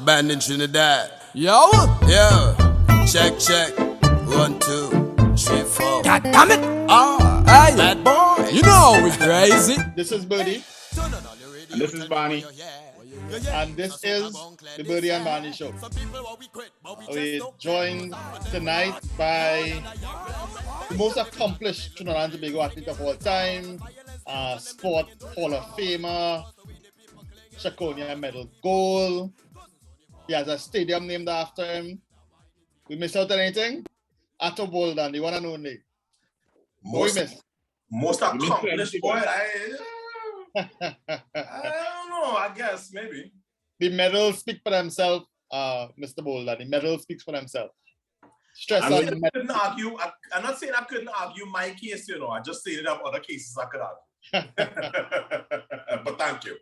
band in Trinidad. Yo! Yo, check, check. 1, 2, 3, 4. God damn it! Hey, bad boy. You know we crazy. This is Burdie. And this is Barney. And this is the Burdie and Barney show. We're joined tonight by the most accomplished Trinidad and Tobago athlete of all time, Sport Hall of Famer, Shakonia medal gold. He has a stadium named after him. We miss out on anything? Ato Boldon, the one and only. Most accomplished boy. I don't know. I guess maybe the medals speak for themselves, Mr. Boldon. The medals speaks for themselves. I couldn't argue. I'm not saying I couldn't argue my case. I just saying it up other cases I could argue. But thank you.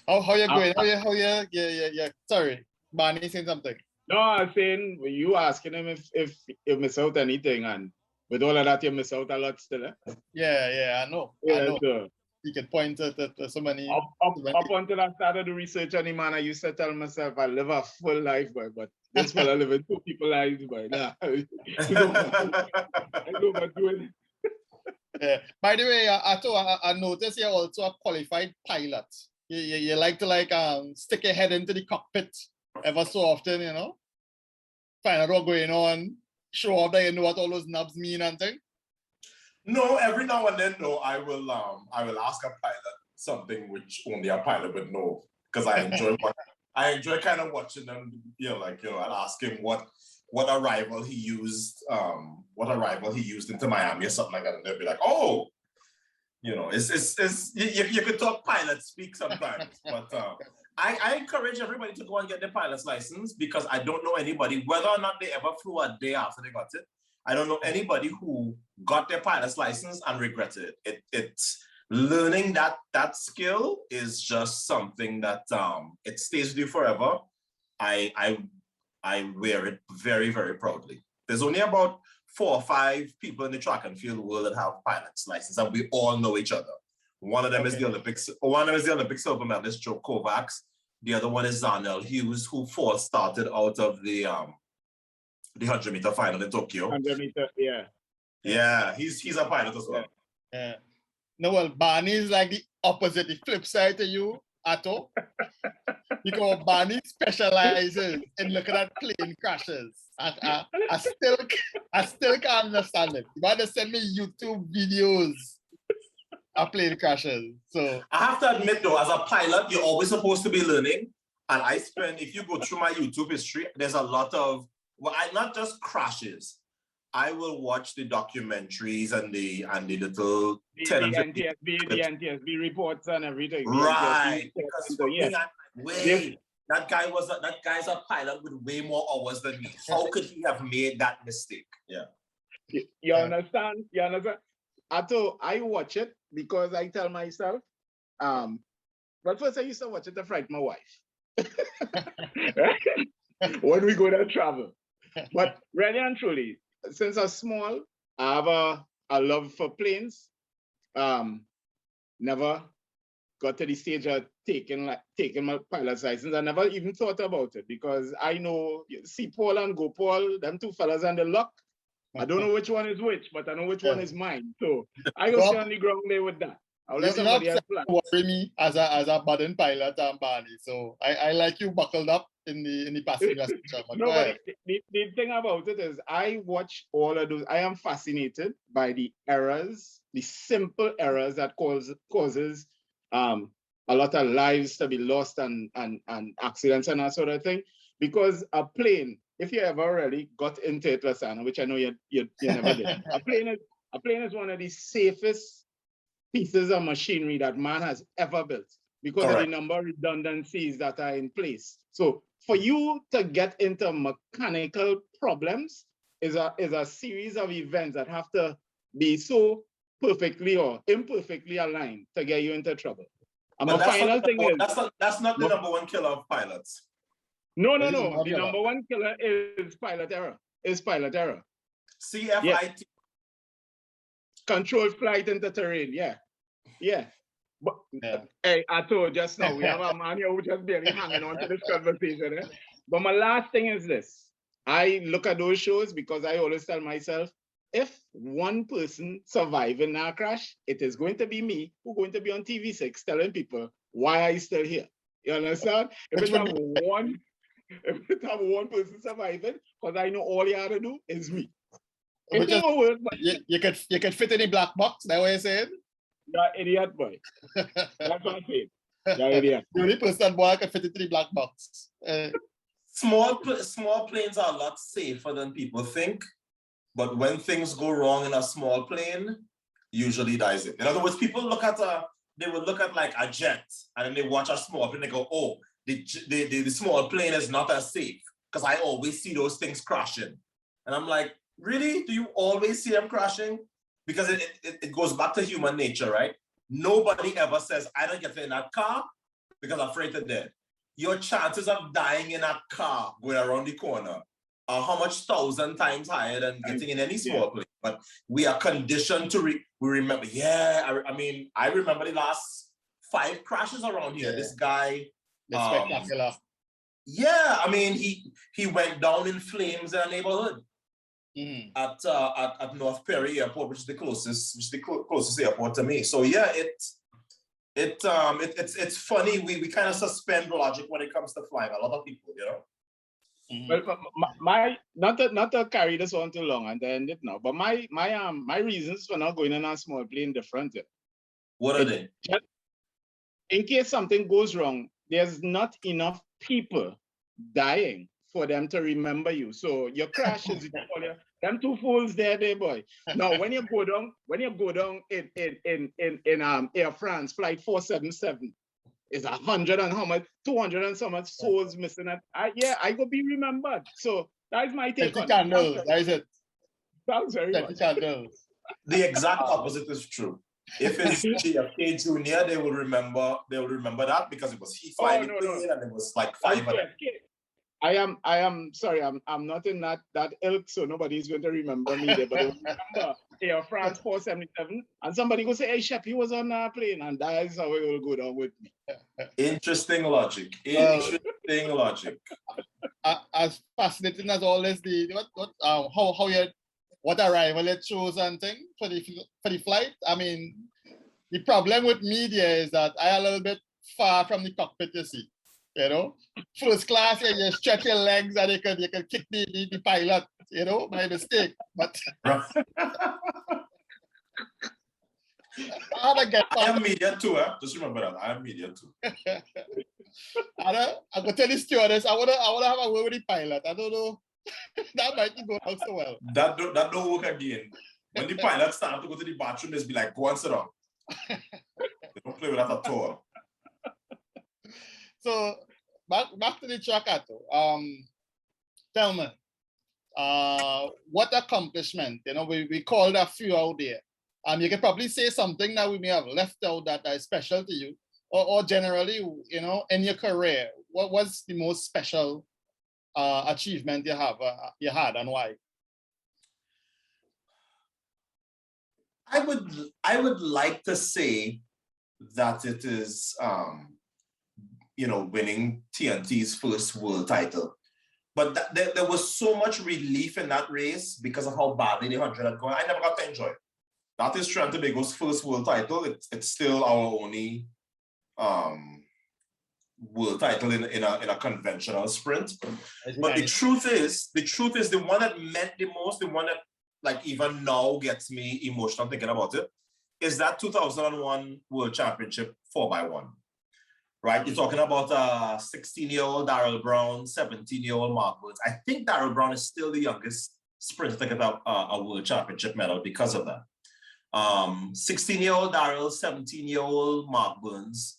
How you going? How you? Yeah. Sorry, Barney saying something. No, I'm saying you asking him if you miss out anything, and with all of that you miss out a lot still. Eh? Yeah, I know. Yeah, I know. So, you can point to so many. Up until I started the research on him, man, I used to tell myself I live a full life, boy, but this fella living 2 people's lives, boy. Nah, I know what doing. Yeah. By the way, Ato, I noticed you're also a qualified pilot. You like to stick your head into the cockpit ever so often, find out what's going on, show off that you know what all those knobs mean and things. No, every now and then, no, I will ask a pilot something which only a pilot would know, because I enjoy kind of watching them. I'll ask him what arrival he used, into Miami or something like that, and they'll be like, oh, it's you could talk pilot speak sometimes, but I encourage everybody to go and get their pilot's license, because I don't know anybody, whether or not they ever flew a day after they got it. I don't know anybody who got their pilot's license and regretted it. It's learning that skill is just something that it stays with you forever. I wear it very, very proudly. There's only about 4 or 5 people in the track and field world that have pilot's license, and we all know each other. One of them is the Olympics. One of them is the Olympic silver medalist Joe Kovacs. The other one is Zanel Hughes, who started out of the 100-meter final in Tokyo. 100-meter, yeah. Yeah, he's a pilot as well. Yeah. No, well, Barney is like the opposite, the flip side to you, Ato. Because Barney specializes in looking at plane crashes. I still can't understand it. You got to send me YouTube videos of plane crashes. So I have to admit though, as a pilot, you're always supposed to be learning. And if you go through my YouTube history, there's a lot of, not just crashes. I will watch the documentaries and the little the NTSB reports and everything. Right. That guy's a pilot with way more hours than me. How could he have made that mistake? Yeah. You understand? Ato, I watch it because I tell myself, but first I used to watch it to frighten my wife. When we go to travel. But really and truly, since I'm small, I have a love for planes. Never got to the stage of taking my pilot's license. I never even thought about it, because I know, see Paul and Go Paul, them 2 fellas and the luck. I don't know which one is which, but I know which one is mine. So I go on the ground there with that. I'll let somebody else plan. Worry me as a budding pilot, Barney. So I like you buckled up in the passenger section. No, but the thing about it is I watch all of those. I am fascinated by the errors, the simple errors that causes a lot of lives to be lost and accidents and that sort of thing. Because a plane, if you ever really got into it, Lasana, which I know you never did, a plane is one of the safest pieces of machinery that man has ever built, because of the number of redundancies that are in place. So for you to get into mechanical problems is a series of events that have to be so perfectly or imperfectly aligned to get you into trouble. And but the final thing is that's not the number one killer of pilots. No. The number one killer is pilot error. CFIT. Yeah. Controlled flight into terrain, yeah. But hey, I told just now, we have a man here who just barely hanging on to this conversation. But my last thing is this. I look at those shows because I always tell myself, if one person survive in that crash, it is going to be me who's going to be on TV6 telling people why I still here. You understand? If it have one person surviving, because I know all you have to do is me. It ain't gonna work, but you could fit in the black box, that what you're saying? you're an idiot, boy. That's what I'm saying. You're an idiot. The only person boy can fit into the black box. Small planes are a lot safer than people think, but when things go wrong in a small plane, usually dies it. In other words, people they will look at like a jet, and then they watch a small plane, they go, oh, the small plane is not as safe, because I always see those things crashing. And I'm like, really? Do you always see them crashing? Because it goes back to human nature, right? Nobody ever says, I don't get in that car because I'm afraid to death. Your chances of dying in a car going around the corner are how much 1,000 times higher than getting in any small plane. But we are conditioned to we remember. Yeah, I remember the last 5 crashes around here. Yeah. This guy, it's spectacular. Yeah, I mean, he went down in flames in a neighborhood at North Perry Airport, which is the closest airport to me. So yeah, it's funny. We kind of suspend logic when it comes to flying. A lot of people, you know. Well, my not to carry this on too long and then end it now, but my reasons for not going in a small plane different. What are they? In case something goes wrong, there's not enough people dying for them to remember you. So your crash is them 2 fools there, boy. Now when you go down in Air France flight 477. Is 100 and how much, 200 and so much souls missing. I go be remembered. So that's my take on it. That is it. Sounds very much. The exact opposite is true. If it's JFK Jr., they will remember that because it was he flying the plane and it was like 5 of them. I am sorry, I'm not in that ilk, so nobody's going to remember me there. But remember Air France 477, and somebody go say, "Hey, Shep, he was on that plane," and that is how it will go down with me. Interesting logic. Interesting logic. As fascinating as all this, what arrival it shows and thing for the flight. I mean, the problem with media is that I am a little bit far from the cockpit. You see. You know, first class, you stretch your legs and you can kick the pilot, you know, by mistake. But I am media too, just remember that. I am media too. I'm gonna tell the stewardess, I wanna have a word with the pilot. I don't know. That might be going out so well. That don't work again. When the pilot start to go to the bathroom, just be like, go and sit down. They don't play with that at all. So back to the track, Ato. Tell me, what accomplishment? You know, we called a few out there. You can probably say something that we may have left out that is special to you, or generally, you know, in your career. What was the most special achievement you had, and why? I would like to say that it is you know, winning TNT's first world title. But there was so much relief in that race because of how badly the 100 had gone. I never got to enjoy it. That is Trinidad and Tobago's first world title. It's still our only world title in a conventional sprint. But the truth is the one that meant the most, the one that like even now gets me emotional thinking about it, is that 2001 World Championship 4x1. Right, you're talking about 16-year-old Darrell Brown, 17-year-old Mark Woods. I think Darrell Brown is still the youngest sprinter to get a world championship medal because of that. 16-year-old Darrell, 17-year-old Mark Burns,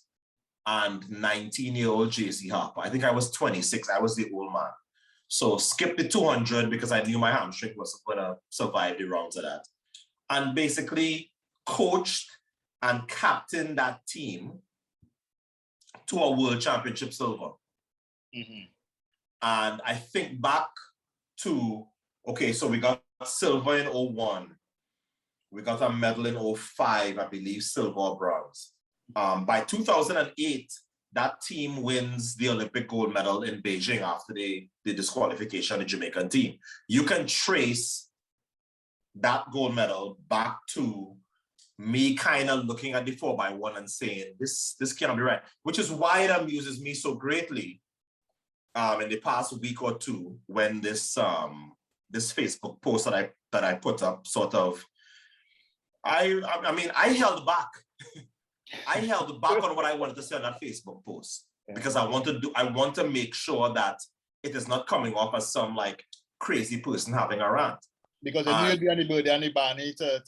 and 19-year-old JC Harper. I think I was 26. I was the old man. So skip the 200 because I knew my hamstring wasn't going to survive the rounds of that. And basically coached and captained that team to a world championship silver. And I think back to, okay, so we got silver in 01. We got a medal in 05, I believe, silver or bronze. By 2008, that team wins the Olympic gold medal in Beijing after the disqualification of the Jamaican team. You can trace that gold medal back to me kind of looking at the 4x1 and saying, this cannot be right, which is why it amuses me so greatly in the past week or two when this Facebook post that I put up sort of, I mean, I held back. I held back on what I wanted to say on that Facebook post because I want to make sure that it is not coming off as some like crazy person having a rant. Because it knew the Burdie and Barney to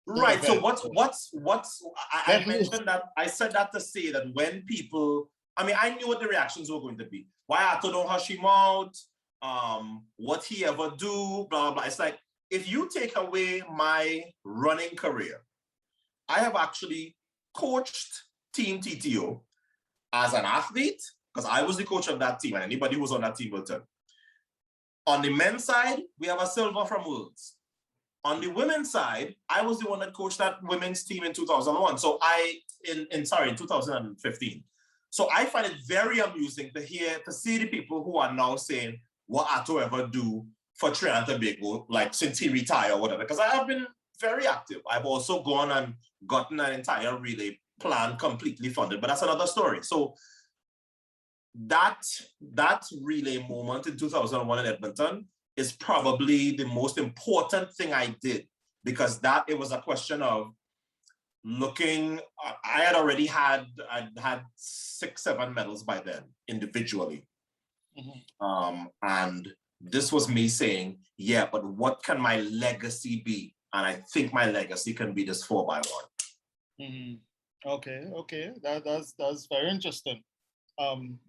right. So I mentioned that, I said that to say that when people, I mean, I knew what the reactions were going to be. Why Ato don't hush him out? What he ever do? Blah, blah, blah. It's like, if you take away my running career, I have actually coached Team TTO as an athlete, because I was the coach of that team, and anybody who was on that team will tell. On the men's side, we have a silver from Worlds. On the women's side, I was the one that coached that women's team in 2001. So in 2015. So I find it very amusing to see the people who are now saying what Ato ever do for Trinidad and Tobago, like since he retired or whatever, because I have been very active. I've also gone and gotten an entire relay plan completely funded, but that's another story. So that relay moment in 2001 in Edmonton is probably the most important thing I did, because it was a question of looking, I had already had 6-7 medals by then individually. And this was me saying, yeah, but what can my legacy be? And I think my legacy can be this 4x1. Okay. That's very interesting.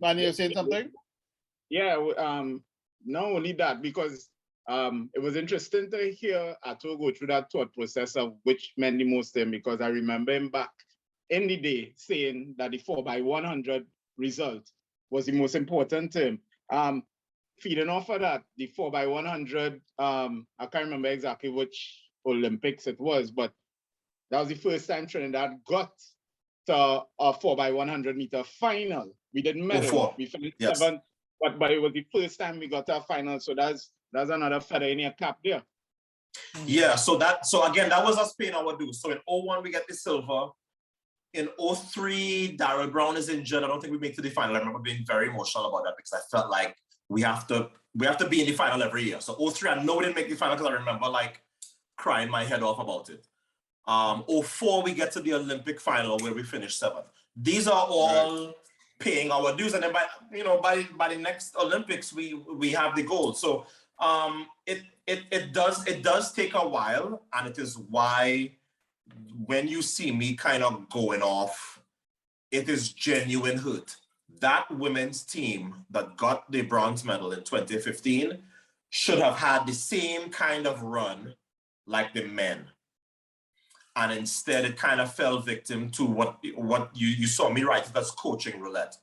Manny, you saying something? Yeah, not only that, because it was interesting to hear Ato go through that thought process of which meant the most to him, because I remember him back in the day saying that the 4x100 result was the most important to him. Feeding off of that, the 4x100, I can't remember exactly which Olympics it was, but that was the first time Trinidad got to a 4x100 meter final. We didn't medal. We finished 7th, but it was the first time we got to a final. So that's another feather in your cap there. Yeah, so again, that was us paying our dues. So in 01, we get the silver. In 03, Darryl Brown is injured. I don't think we make it to the final. I remember being very emotional about that because I felt like we have to be in the final every year. So 03, I know we didn't make the final because I remember like crying my head off about it. 04, we get to the Olympic final where we finished 7th. These are all paying our dues, and then by the next Olympics we have the gold. So it does take a while, and it is why when you see me kind of going off, it is genuine hurt. That women's team that got the bronze medal in 2015 should have had the same kind of run like the men. And instead, it kind of fell victim to what you saw me write as coaching roulette.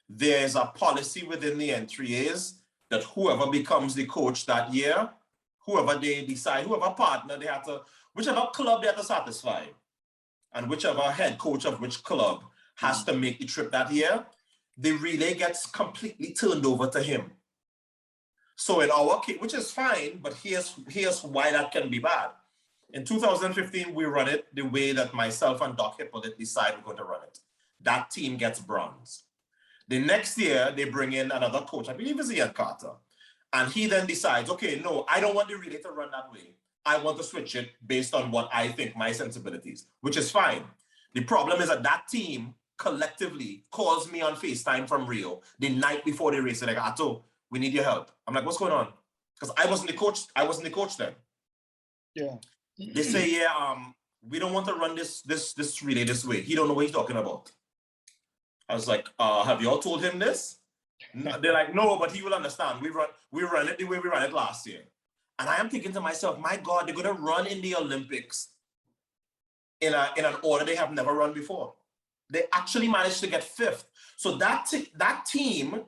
There's a policy within the N3As that whoever becomes the coach that year, whoever they decide, whoever partner they have to, whichever club they have to satisfy, and whichever head coach of which club has to make the trip that year, the relay gets completely turned over to him. So in our case, which is fine, but here's why that can be bad. In 2015, we run it the way that myself and Doc Hippolyte decide we're going to run it. That team gets bronze. The next year, they bring in another coach, I believe it's Ian Carter. And he then decides, okay, no, I don't want the relay to run that way. I want to switch it based on what I think my sensibilities, which is fine. The problem is that team collectively calls me on FaceTime from Rio the night before the race. They're like, Ato, we need your help. I'm like, what's going on? Because I wasn't the coach then. Yeah. They say, yeah, we don't want to run this relay this way. He don't know what he's talking about. I was like, have you all told him this? They're like, no, but he will understand. We run it the way we ran it last year. And I am thinking to myself, my God, they're going to run in the Olympics in an order they have never run before. They actually managed to get 5th. So that team,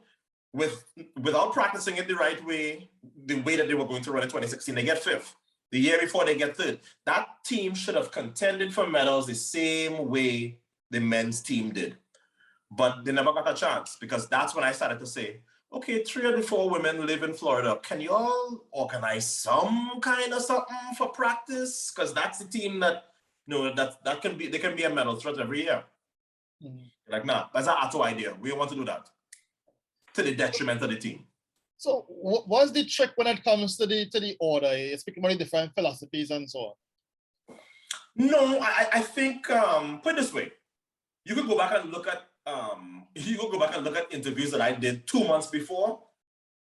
without practicing it the right way, the way that they were going to run in 2016, they get 5th. The year before, they get 3rd. That team should have contended for medals the same way the men's team did. but they never got a chance because that's when I started to say, okay, 3 of the 4 women live in Florida. Can you all organize some kind of something for practice? Because that's the team that, that can be, they can be a medal threat every year. Like, nah, that's an Ato idea. We don't want to do that to the detriment of the team. So what's the trick when it comes to the order? You're speaking about the different philosophies and so on. No, I think put it this way. You could go back and look at interviews that I did 2 months before,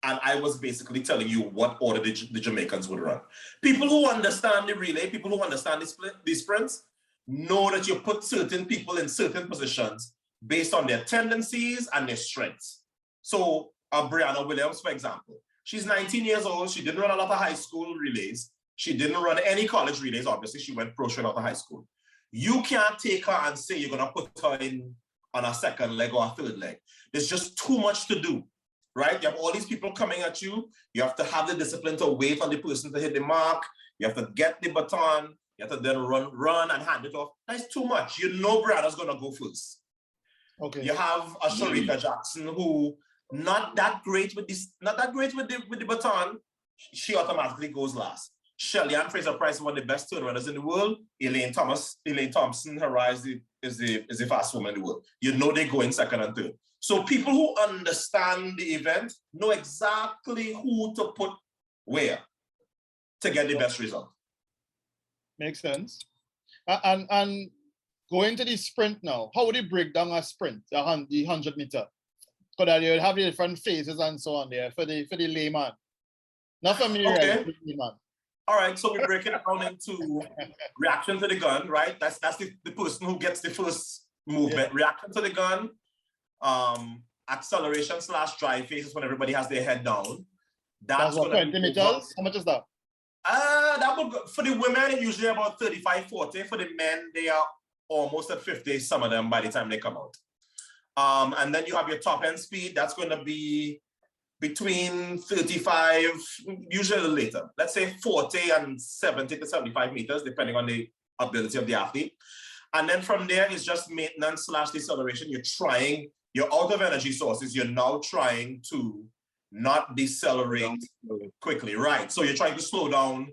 and I was basically telling you what order the Jamaicans would run. People who understand the relay, people who understand the sprints, know that you put certain people in certain positions based on their tendencies and their strengths. So Brianna Williams, for example, she's 19 years old. She didn't run a lot of high school relays. She didn't run any college relays. Obviously, she went pro straight out of high school. You can't take her and say you're going to put her in on a second leg or a third leg. There's just too much to do, right? You have all these people coming at you. You have to have the discipline to wait on the person to hit the mark. You have to get the baton. You have to then run and hand it off. That's too much. You know Brianna's going to go first. Okay. You have a Sharika Jackson who not that great with the baton. She automatically goes last. Shelly Ann Fraser-Price is one of the best third runners in the world. Elaine Thompson, her rise is the fast woman in the world. You know they go in second and third. So people who understand the event know exactly who to put where to get the best result. Makes sense. And going to the sprint now, how would you break down a sprint, the 100 meter? Because you have the different phases and so on there for the layman. Not for me, okay. Right? Layman. All right, so we break it down into reaction to the gun, right? That's the person who gets the first movement. Yeah. Reaction to the gun, acceleration / drive phases when everybody has their head down. That's what, 20 meters? How much is that? That would go, for the women, usually about 35, 40. For the men, they are almost at 50, some of them by the time they come out. And then you have your top end speed. That's going to be between 35, usually a little later. Let's say 40 and 70 to 75 meters, depending on the ability of the athlete. And then from there, it's just maintenance / deceleration. You're out of energy sources. You're now trying to not decelerate quickly, right? So you're trying to slow down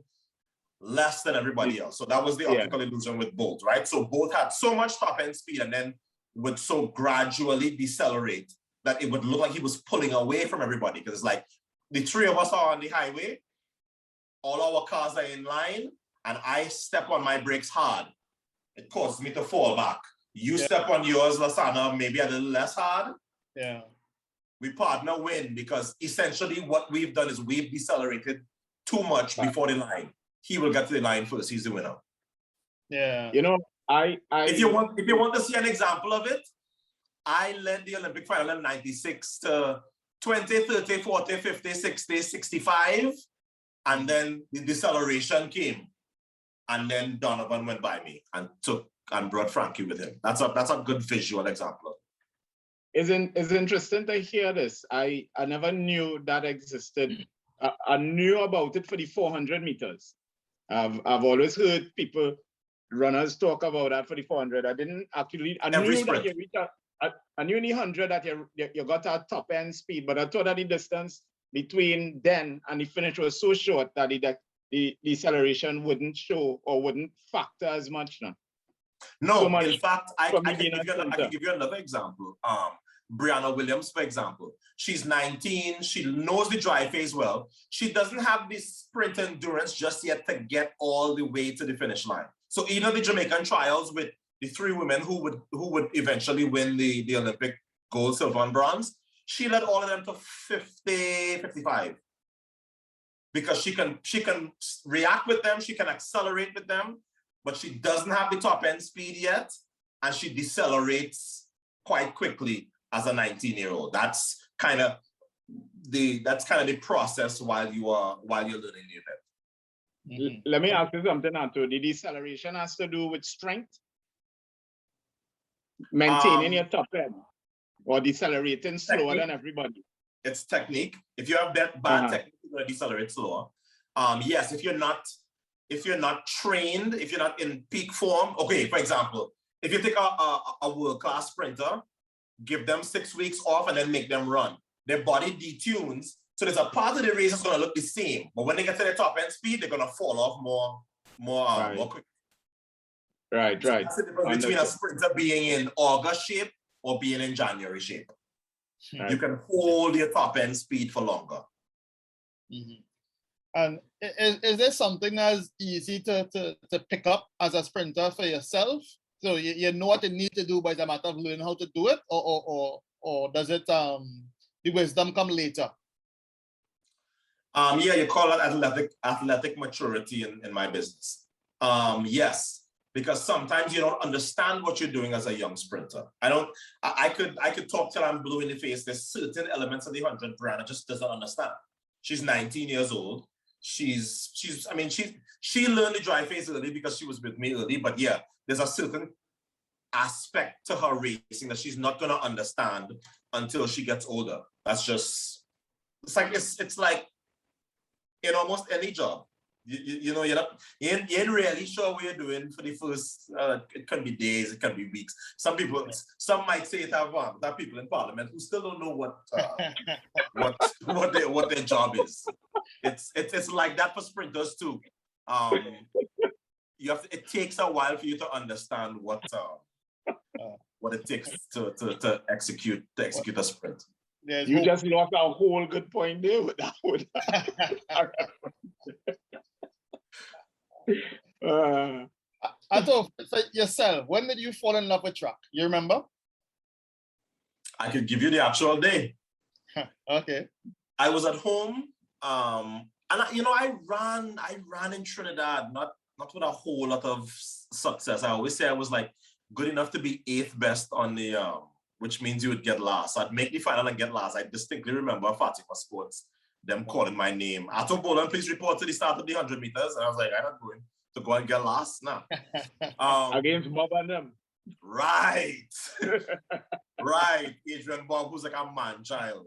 less than everybody else. So that was the optical illusion with Bolt, right? So Bolt had so much top end speed and then would so gradually decelerate that it would look like he was pulling away from everybody. Because it's like the 3 of us are on the highway, all our cars are in line, and I step on my brakes hard. It causes me to fall back. You step on yours, Lasana, maybe a little less hard. Yeah. We partner win because essentially what we've done is we've decelerated too much before the line. He will get to the line first. He's the winner. Yeah. You know, if you want to see an example of it, I led the Olympic final in 96 to 20, 30, 40, 50, 60, 65. And then the deceleration came. And then Donovan went by me and brought Frankie with him. That's a good visual example. It's interesting to hear this. I never knew that existed. I knew about it for the 400 meters. I've always heard runners talk about that for the 400. I knew that you reach I knew in the 100 that you got a top end speed, but I thought that the distance between then and the finish was so short that the deceleration wouldn't show or wouldn't factor as much now. No, so in fact, I can give you another example. Brianna Williams, for example, she's 19. She knows the drive phase well. She doesn't have the sprint endurance just yet to get all the way to the finish line. So even the Jamaican trials with the 3 women who would eventually win the Olympic gold, silver, and bronze, she led all of them to 50, 55. Because she can react with them, she can accelerate with them, but she doesn't have the top end speed yet, and she decelerates quite quickly as a 19-year-old. That's kind of the process while you're learning the event. Mm-hmm. Let me ask you something, Ato. The deceleration has to do with strength, maintaining your top end, or decelerating slower than everybody. It's technique. If you have bad technique, you're going to decelerate slower. Yes, if you're not trained, if you're not in peak form. Okay, for example, if you take a world-class sprinter give them 6 weeks off, and then make them run. Their body detunes, so there's a part of the race that's going to look the same, but when they get to their top end speed, they're going to fall off more quick. Right. So that's the difference between a sprinter being in August shape or being in January shape. Right. You can hold your top end speed for longer. Mm-hmm. And is there something as easy to pick up as a sprinter for yourself? So you know what you need to do, but it's a matter of learning how to do it, or does it the wisdom come later? Yeah, you call it athletic maturity in my business. Yes, because sometimes you don't understand what you're doing as a young sprinter. I could talk till I'm blue in the face. There's certain elements of the 100 Brianna just doesn't understand. She's 19 years old. She learned the dry face early because she was with me early, but yeah, there's a certain aspect to her racing that she's not gonna understand until she gets older. That's just, it's like in almost any job. You ain't really sure what you're doing for the first, it can be days, it can be weeks. Some might say it have people in parliament who still don't know what their job is. It's like that for sprinters too. It takes a while for you to understand what it takes to execute a sprint. You just lost a whole good point there with that. Ato, for yourself, when did you fall in love with track? You remember? I could give you the actual day. Okay. I was at home, and I ran in Trinidad, not with a whole lot of success. I always say I was like good enough to be 8th best on the which means you would get last. So I'd make the final and get last. I distinctly remember Fatima Sports, them calling my name. Ato Boldon, please report to the start of the 100 meters. And I was like, I'm not going to go and get last now. Against Bob and them. Right. Right. Adrian Bob, who's like a man-child.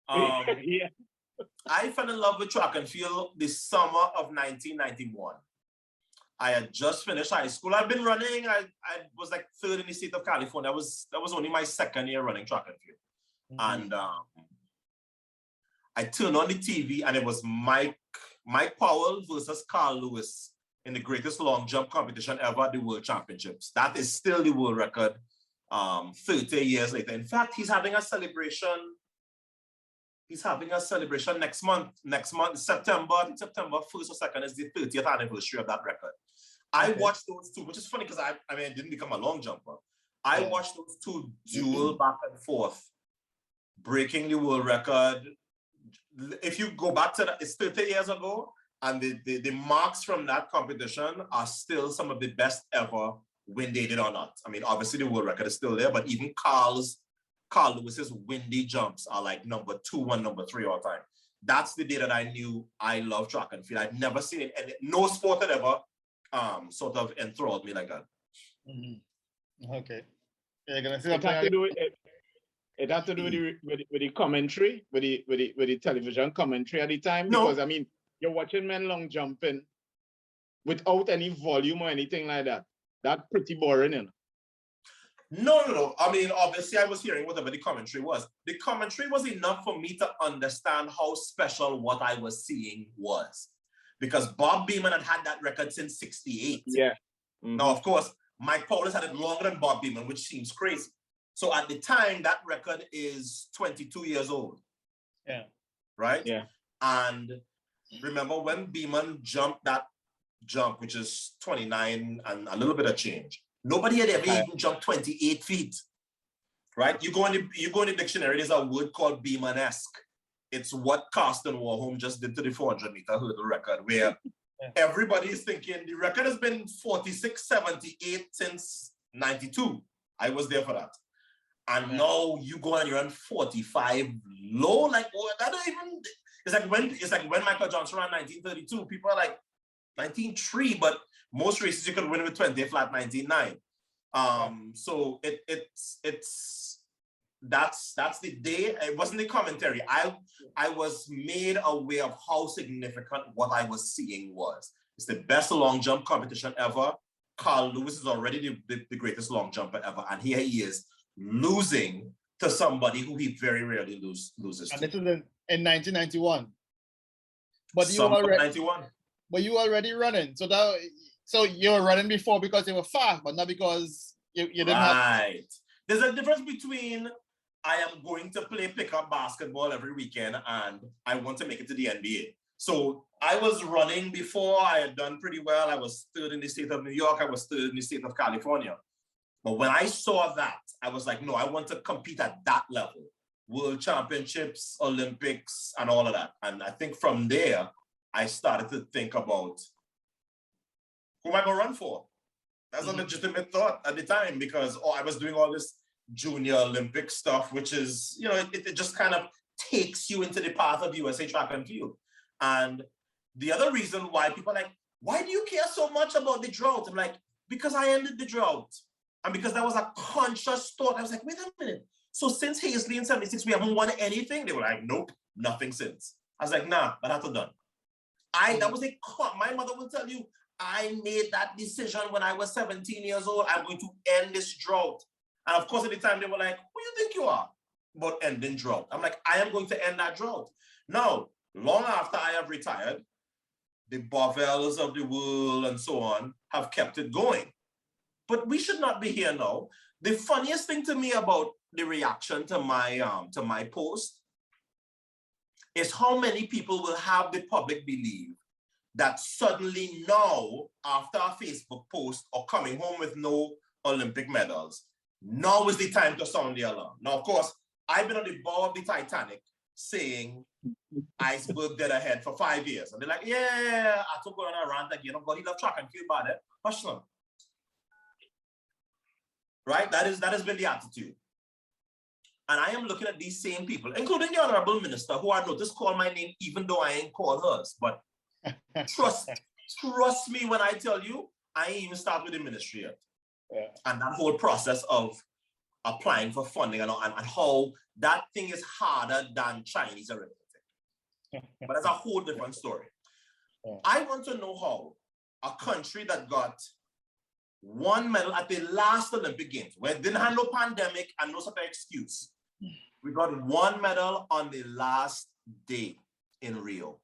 Yeah. I fell in love with track and field the summer of 1991. I had just finished high school. I've been running. I was like 3rd in the state of California. That was only my 2nd year running track and field. Mm-hmm. And I turned on the TV and it was Mike Powell versus Carl Lewis in the greatest long jump competition ever at the World Championships. That is still the world record 30 years later. In fact, he's having a celebration. He's having a celebration next month, September 1st or 2nd is the 30th anniversary of that record. I watched those two, which is funny because I didn't become a long jumper. I watched those two duel back and forth, breaking the world record. If you go back to that, it's 30 years ago, and the marks from that competition are still some of the best ever, when they did or not. I mean, obviously the world record is still there, but even Carl Lewis's windy jumps are like number 2 and number 3 all time. That's the day that I knew I love track and field. I'd never seen it, and no sport had ever sort of enthralled me like that. Mm-hmm. Okay. You're gonna say it had to do with the commentary, with the television commentary at the time. No. Because I mean, you're watching men long jumping without any volume or anything like that. That's pretty boring, you know. No. I mean, obviously I was hearing whatever the commentary was. The commentary was enough for me to understand how special what I was seeing was. Because Bob Beamon had that record since 68. Yeah. Mm-hmm. Now, of course, Mike Powell had it longer than Bob Beamon, which seems crazy. So at the time, that record is 22 years old. Yeah. Right? Yeah. And remember when Beamon jumped that jump, which is 29 and a little bit of change. Nobody had ever even jumped 28 feet, right? You go in the dictionary, there's a word called Beaman-esque. It's what Carsten Warholm just did to the 400-meter hurdle record, where everybody is thinking the record has been 46.78 since 92. I was there for that. And now you go and you run 45 low, like, oh, that don't even, it's like when Michael Johnson ran 1932, people are like 19.3, but most races you could win with 20 flat 19.9. So that's the day. It wasn't the commentary. I was made aware of how significant what I was seeing was. It's the best long jump competition ever. Carl Lewis is already the greatest long jumper ever, and here he is losing to somebody who he very rarely loses And to. this is in 1991. But you Summer already 91. But you already running. So you were running before because you were fast, but not because you didn't have. Right. There's a difference between I am going to play pickup basketball every weekend and I want to make it to the NBA. So I was running before. I had done pretty well. I was third in the state of New York. I was third in the state of California. But when I saw that, I was like, no, I want to compete at that level. World Championships, Olympics, and all of that. And I think from there, I started to think about who am I going to run for? That's a legitimate thought at the time because I was doing all this junior Olympic stuff, which is, you know, it just kind of takes you into the path of USA track and field. And the other reason why people are like, why do you care so much about the drought? I'm like, because I ended the drought. And because that was a conscious thought. I was like, wait a minute. So since Hasely in 76, we haven't won anything? They were like, nope, nothing since. I was like, nah, but that's done. That was my mother will tell you, I made that decision when I was 17 years old. I'm going to end this drought. And of course, at the time, they were like, who do you think you are about ending drought? I'm like, I am going to end that drought. Now, long after I have retired, the Bovels of the world and so on have kept it going. But we should not be here now. The funniest thing to me about the reaction to my post is how many people will have the public believe that suddenly now, after a Facebook post or coming home with no Olympic medals, now is the time to sound the alarm. Now, of course, I've been on the bow of the Titanic saying iceberg dead ahead for 5 years. And they're like, yeah, Ato going on a rant again. Oh God, he love track and field bad. Hush them. Right? That has been the attitude. And I am looking at these same people, including the Honorable Minister, who I noticed call my name, even though I ain't called hers. But trust me when I tell you, I ain't even start with the ministry yet. Yeah. And that whole process of applying for funding and how that thing is harder than Chinese arithmetic. But that's a whole different story. Yeah. I want to know how a country that got one medal at the last Olympic Games, where it didn't have no pandemic and no such excuse. We got one medal on the last day in Rio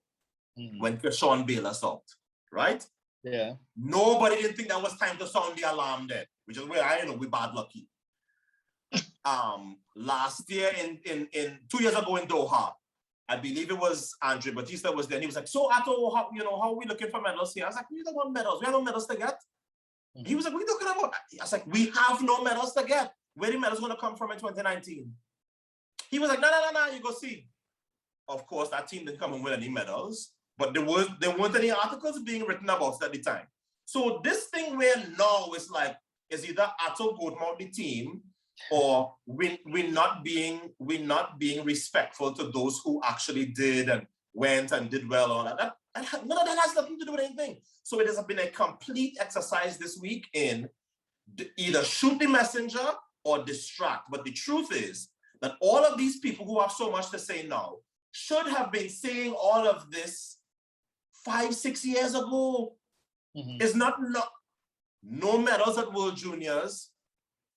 when Kershawn Baylor stopped, right? Yeah. Nobody didn't think that was time to sound the alarm then, which is where we bad lucky. Last year in 2 years ago in Doha, I believe it was Andre Batista was there. And he was like, so Ato, how are we looking for medals here? I was like, we don't want medals. We have no medals to get. He was like, what are you talking about? I was like, we have no medals to get. Where the medals going to come from in 2019? He was like, no, you go see. Of course, that team didn't come in with any medals, but there weren't any articles being written about it at the time. So this thing where now is like, is either Ato go out the team or we're not being respectful to those who actually did and went and did well on that. None of that has nothing to do with anything. So it has been a complete exercise this week in either shoot the messenger or distract. But the truth is that all of these people who have so much to say now should have been saying all of this 5-6 years ago. It's not no medals at World Juniors.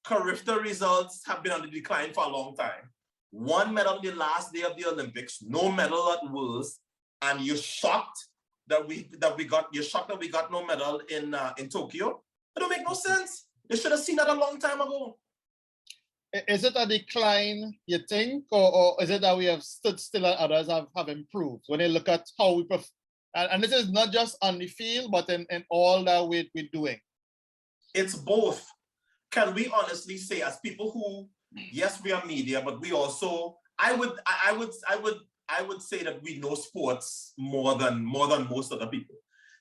Carifta results have been on the decline for a long time. One medal on the last day of the Olympics, no medal at Worlds, and you're shocked that we got no medal in Tokyo. It don't make no sense. They should have seen that a long time ago. Is it a decline, you think, or is it that we have stood still and others have improved? When you look at how we perform, and this is not just on the field, but in all that we're doing. It's both. Can we honestly say, as people who, yes, we are media, but we also, I would say that we know sports more than most other people.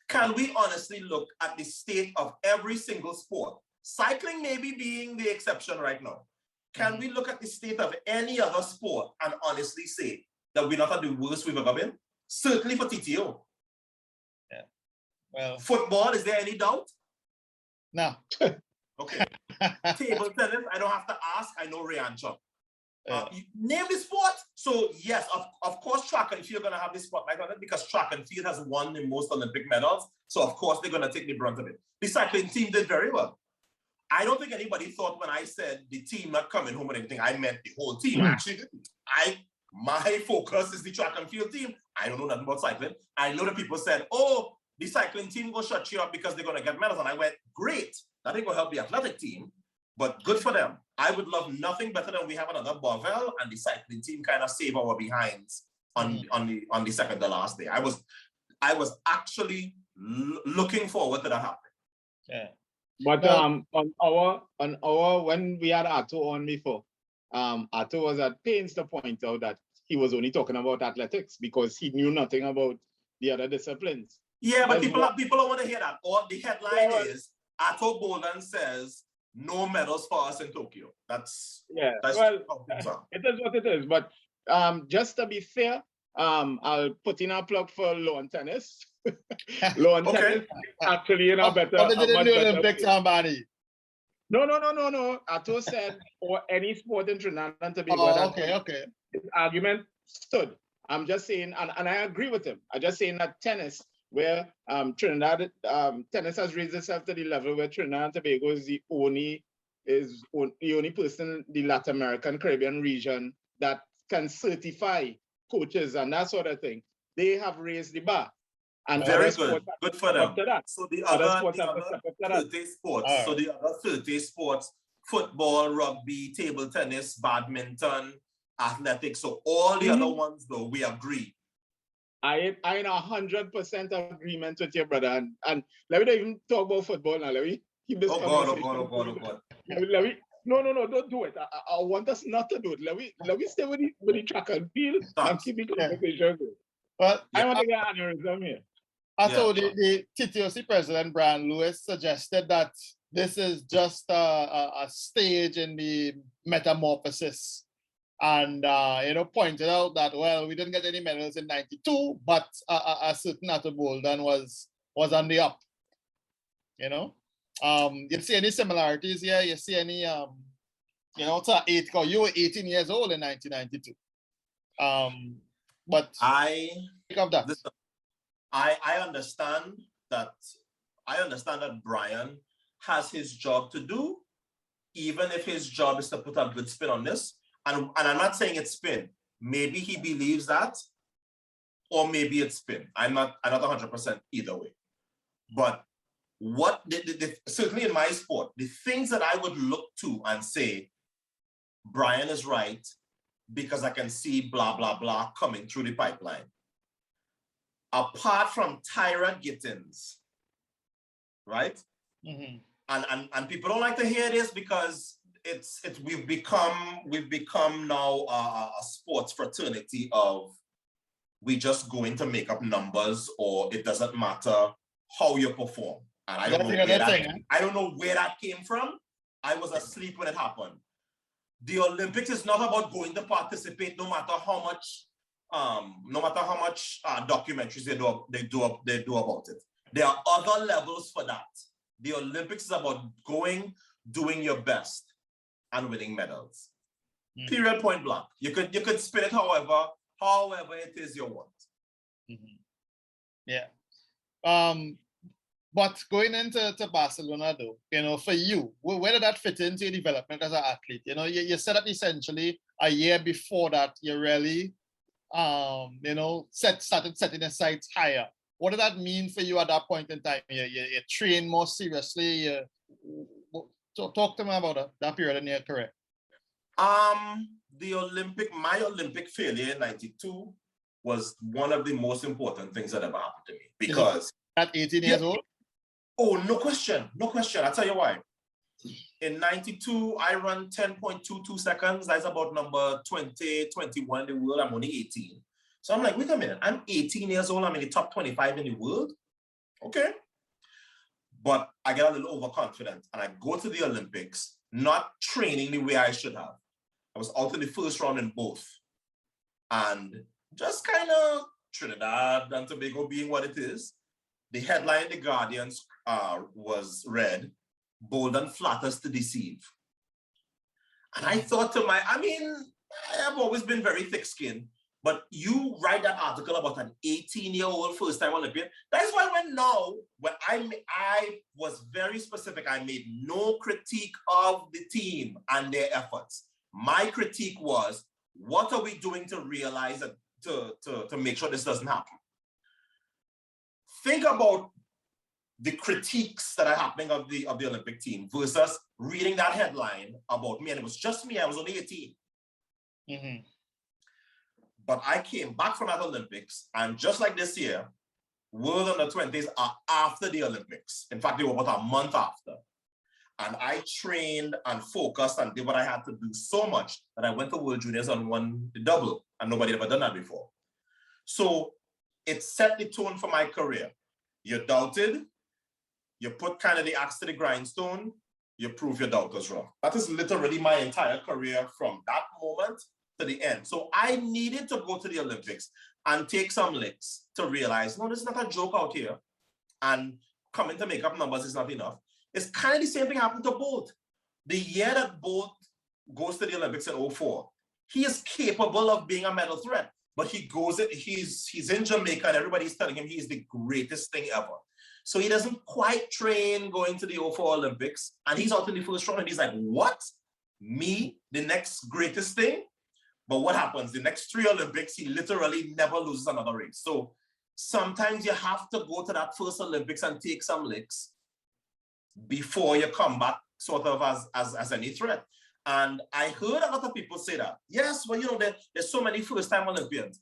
Can we honestly look at the state of every single sport? Cycling maybe being the exception right now. Can we look at the state of any other sport and honestly say that we're not at the worst we've ever been? Certainly for TTO. Yeah. Well, football, is there any doubt? No. Okay. Table tennis, I don't have to ask. I know Ryan Chop. Name the sport. So yes, of course, track and field are going to have the spotlight on it because track and field has won the most Olympic medals. So of course, they're going to take the brunt of it. The cycling team did very well. I don't think anybody thought when I said the team not coming home and everything, I meant the whole team. I actually didn't. My focus is the track and field team. I don't know nothing about cycling. I know that people said, oh, the cycling team will shut you up because they're going to get medals. And I went, great. That ain't going to help the athletic team, but good for them. I would love nothing better than we have another Bovell and the cycling team kind of save our behinds on the second to last day. I was actually looking forward to that happening. Yeah. But on our when we had Ato on before, Ato was at pains to point out that he was only talking about athletics because he knew nothing about the other disciplines. Yeah, but people don't want to hear that. Or the headline is Ato Boldon says no medals for us in Tokyo. That's it is what it is. But just to be fair, I'll put in a plug for lawn tennis. Lawn tennis actually in a better. What did the Olympics, Barney? No. Ato said for any sport in Trinidad and Tobago. Okay. His argument stood. I'm just saying, and I agree with him. I'm just saying that tennis, where Trinidad tennis has raised itself to the level where Trinidad and Tobago is the only person in the Latin American Caribbean region that can certify coaches and that sort of thing. They have raised the bar. And very good. Good for them. So the other 30 sports. Right. So the other 30 sports, football, rugby, table tennis, badminton, athletics. So all the other ones, though, we agree. I in 100% agreement with your brother. And let me not even talk about football now. Let me keep this conversation. Oh God. No, don't do it. I want us not to do it. Let me stay with the track and field and keep the conversation going. Well, I want to get an aneurysm here. I told the TTOC president, Brian Lewis, suggested that this is just a stage in the metamorphosis. And, pointed out that, well, we didn't get any medals in 92, but a certain Ato Boldon was on the up, You see any similarities here? You see any, you were 18 years old in 1992. But I think of that. Listen, I understand that Brian has his job to do, even if his job is to put a good spin on this. And I'm not saying it's spin. Maybe he believes that, or maybe it's spin. I'm not 100% either way. But what certainly in my sport, the things that I would look to and say, Brian is right, because I can see blah, blah, blah coming through the pipeline. Apart from Tyra Gittins, right? Mm-hmm. And people don't like to hear this because we've become now a sports fraternity of we just going to make up numbers, or it doesn't matter how you perform. And I don't know where that came from. I was asleep when it happened. The Olympics is not about going to participate, no matter how much documentaries they do about it. There are other levels for that. The Olympics is about going, doing your best, and winning medals. Mm-hmm. Period, point blank. You could spin it however it is you want. Mm-hmm. Yeah. But going into Barcelona, though, for you, where did that fit into your development as an athlete? You set up essentially a year before that. You really, started setting the sights higher. What did that mean for you at that point in time? You train more seriously. Talk to me about that period in your career. My Olympic failure in 92 was one of the most important things that ever happened to me, because at 18 years old? Oh, no question. I'll tell you why. In 92, I run 10.22 seconds. That's about number 20, 21 in the world. I'm only 18. So I'm like, wait a minute, I'm 18 years old. I'm in the top 25 in the world. Okay. But I get a little overconfident and I go to the Olympics, not training the way I should have. I was out in the first round in both. And just kind of Trinidad and Tobago being what it is, the headline in the Guardian was read, Boldon flatters to deceive. And I thought I have always been very thick-skinned, But you write that article about an 18-year-old first-time Olympian. That's why when I was very specific, I made no critique of the team and their efforts. My critique was, what are we doing to realize that, to make sure this doesn't happen? Think about the critiques that are happening of the Olympic team versus reading that headline about me, and it was just me. I was only 18. Mm-hmm. But I came back from that Olympics, and just like this year, World Under-20s are after the Olympics. In fact, they were about a month after. And I trained and focused and did what I had to do so much that I went to World Juniors and won the double, and nobody had ever done that before. So it set the tone for my career. You doubted, you put kind of the axe to the grindstone, you prove your doubters wrong. That is literally my entire career from that moment to the end. So I needed to go to the Olympics and take some licks to realize, no, this is not a joke out here. And coming to make up numbers is not enough. It's kind of the same thing happened to Bolt. The year that Bolt goes to the Olympics in 2004, he is capable of being a medal threat, but he's in Jamaica and everybody's telling him he's the greatest thing ever. So he doesn't quite train going to the 2004 Olympics, and he's out in the first round and he's like, what? Me, the next greatest thing? But what happens? The next 3 Olympics, he literally never loses another race. So sometimes you have to go to that first Olympics and take some licks before you come back sort of as any threat. And I heard a lot of people say that. Yes, well, you know, there's so many first-time Olympians.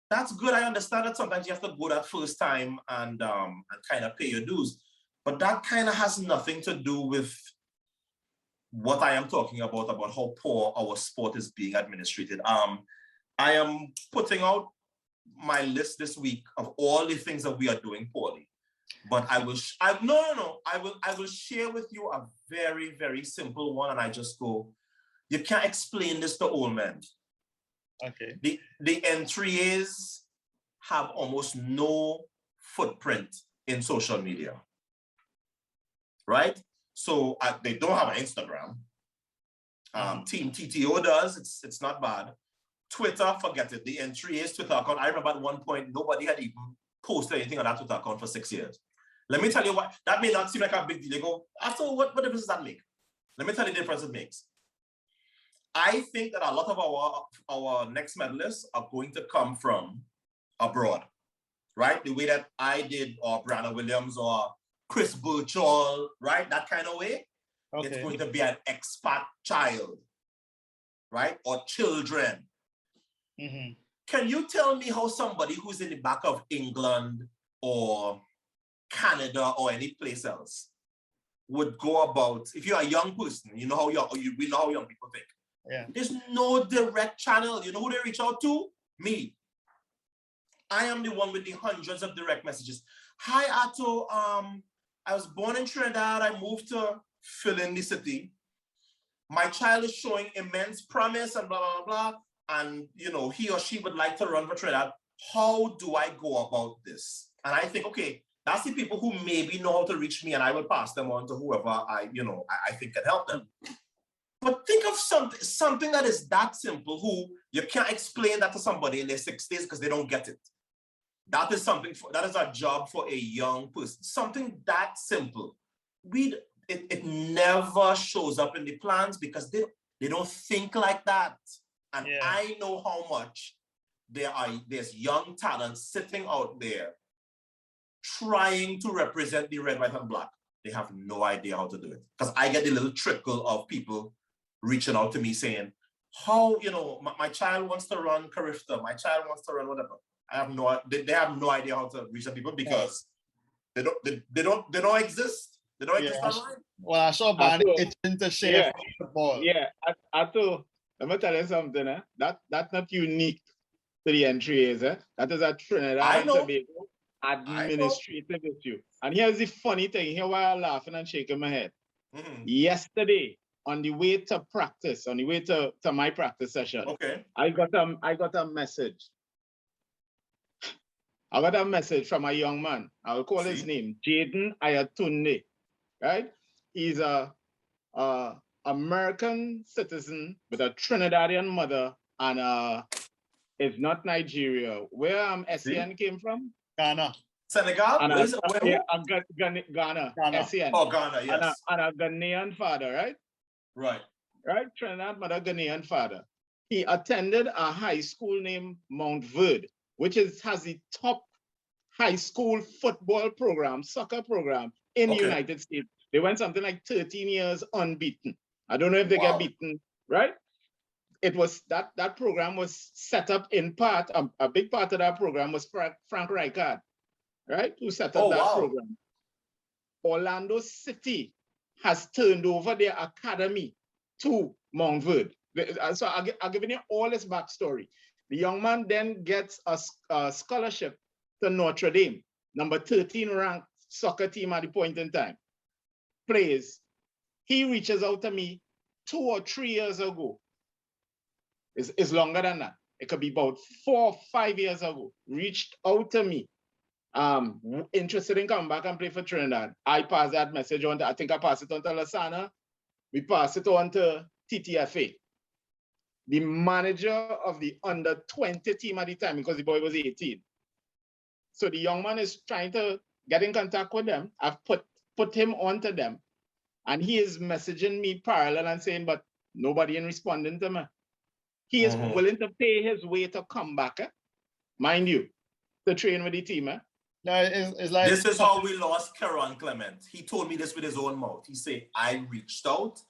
That's good. I understand that sometimes you have to go that first time and kind of pay your dues. But that kind of has nothing to do with what I am talking about how poor our sport is being administrated. I am putting out my list this week of all the things that we are doing poorly. But I will share with you a very, very simple one, and I just go, you can't explain this to old men. Okay. The NAAATT have almost no footprint in social media, right? So they don't have an Instagram. Team TTO does. It's not bad. Twitter, forget it. The NAAATT's Twitter account. I remember at one point nobody had even posted anything on that Twitter account for 6 years. Let me tell you what, that may not seem like a big deal. They go, after what difference does that make? Let me tell you the difference it makes. I think that a lot of our next medalists are going to come from abroad, right? The way that I did, or Brianna Williams, or Chris Burchall, right? That kind of way. Okay. It's going to be an expat child, right? Or children. Mm-hmm. Can you tell me how somebody who's in the back of England or Canada or any place else would go about, if you're a young person, we know how young people think. Yeah. There's no direct channel. You know who they reach out to? Me. I am the one with the hundreds of direct messages. Hi, Ato. I was born in Trinidad. I moved to fill in the city. My child is showing immense promise and blah, blah, blah. And, you know, he or she would like to run for Trinidad. How do I go about this? And I think, okay, that's the people who maybe know how to reach me, and I will pass them on to whoever I think can help them. But think of something that is that simple, who you can't explain that to somebody in their 60s because they don't get it. That is a job for a young person. Something that simple. It never shows up in the plans because they don't think like that. And yeah. I know how much there's young talent sitting out there trying to represent the red, white, and black. They have no idea how to do it. Because I get the little trickle of people reaching out to me saying, how, you know, my child wants to run Carifta, my child wants to run whatever. They have no idea how to reach the people because they don't exist. They don't exist online. Well, I saw Barney itching to share football. Yeah, Ato, let me tell you something. That's not unique to the NAAATT. That is a Trinidad and Tobago administrative issue. And here's the funny thing. Here why I'm laughing and shaking my head. Mm-hmm. Yesterday, on the way to practice, on the way to my practice session, I got a message. I got a message from a young man. I'll call his name, Jaden Ayatuni, right? He's a American citizen with a Trinidadian mother and a It's not Nigeria. Where SEN came from? Ghana. Senegal? And Where's Ghana. Ghana. SEN. Oh, Ghana, yes. And a Ghanaian father, right? Right. Right? Trinidad mother, Ghanaian father. He attended a high school named Mount Verde, which has the top high school football program, soccer program in the United States. They went something like 13 years unbeaten. I don't know if they get beaten, right? It was that program was set up in part, a big part of that program was Frank Rijkaard, right? Who set up that program. Orlando City has turned over their academy to Mount Verde. So I'll give you all this backstory. The young man then gets a scholarship to Notre Dame, number 13 ranked soccer team at the point in time. Plays. He reaches out to me 2 or 3 years ago. It's longer than that. It could be about 4 or 5 years ago. Reached out to me. Interested in coming back and play for Trinidad. I passed that message on to, I think I passed it on to Lasana. We passed it on to TTFA. The manager of the under 20 team at the time, because the boy was 18. So the young man is trying to get in contact with them. I've put him onto them. And he is messaging me parallel and saying, but nobody in responding to me. He is willing to pay his way to come back, mind you, to train with the team. No, it's like this is how we lost Keron Clement. He told me this with his own mouth. He said, I reached out.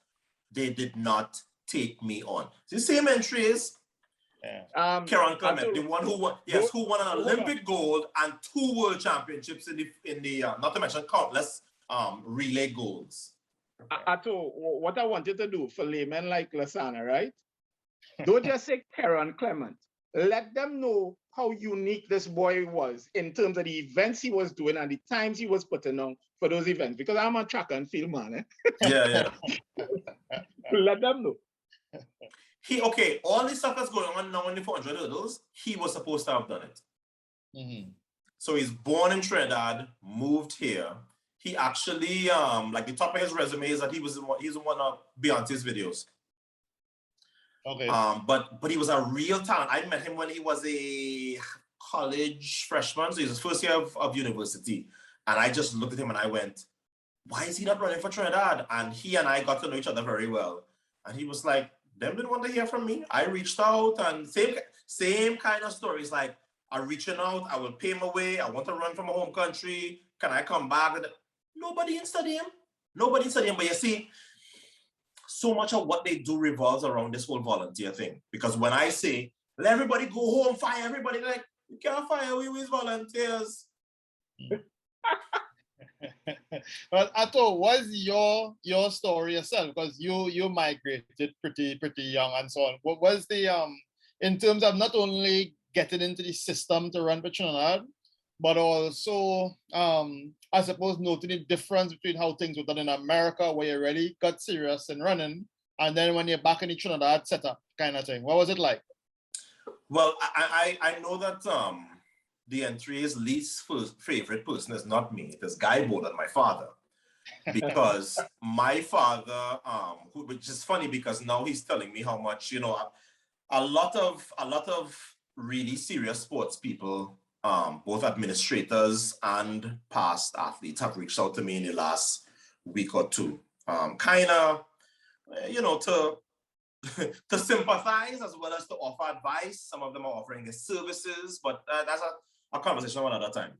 They did not take me on. The same entry is Keron Clement, the one who won, who won an Olympic gold and 2 world championships in the not to mention countless relay golds. Ato, what I wanted to do for laymen like Lasana, right? Don't just say Keron Clement. Let them know how unique this boy was in terms of the events he was doing and the times he was putting on for those events. Because I'm a track and field man. Yeah. Let them know. All this stuff that's going on now in the 400 hurdles, he was supposed to have done it. So he's born in Trinidad, moved here. He actually, like the top of his resume is that he's in one of Beyonce's videos. Okay. But he was a real talent. I met him when he was a college freshman, so he's his first year of university. And I just looked at him and I went, why is he not running for Trinidad? And he and I got to know each other very well. And he was like, them didn't want to hear from me. I reached out, and same kind of stories. Like, I'm reaching out, I will pay my way, I want to run from my home country. Can I come back? Nobody in study him. Nobody in study him. But you see, so much of what they do revolves around this whole volunteer thing. Because when I say, let everybody go home, fire everybody, like, you can't fire, we with volunteers. But Ato, what's your story yourself? Because you migrated pretty young and so on. What was the in terms of not only getting into the system to run for Trinidad, but also I suppose noting the difference between how things were done in America, where you really got serious in running, and then when you're back in the Trinidad setup kind of thing. What was it like? Well, I know that the entry's least favorite person is not me. It is Guy Boldon, my father. Because my father, which is funny because now he's telling me how much, you know, a lot of really serious sports people, both administrators and past athletes have reached out to me in the last week or two, kind of, you know, to sympathize as well as to offer advice. Some of them are offering their services, but that's a conversation another time.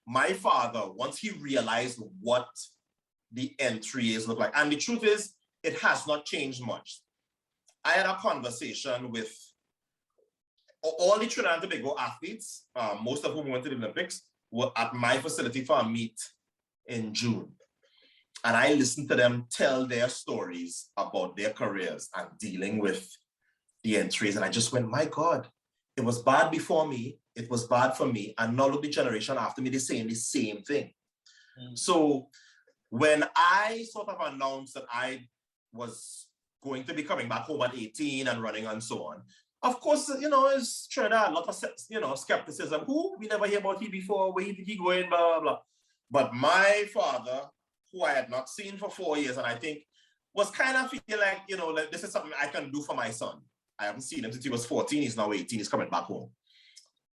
My father, once he realized what the entries look like, and the truth is, it has not changed much. I had a conversation with all the Trinidad and Tobago athletes, most of whom went to the Olympics, were at my facility for a meet in June. And I listened to them tell their stories about their careers and dealing with the entries. And I just went, my God, it was bad before me. It was bad for me. And now look, the generation after me, they're saying the same thing. So when I sort of announced that I was going to be coming back home at 18 and running and so on, of course, you know, it's Trinidad, a lot of, you know, skepticism. Who? We never hear about him before. Where did he going? Blah, blah, blah. But my father, who I had not seen for 4 years, and I think was kind of feeling like, you know, like this is something I can do for my son. I haven't seen him since he was 14. He's now 18. He's coming back home.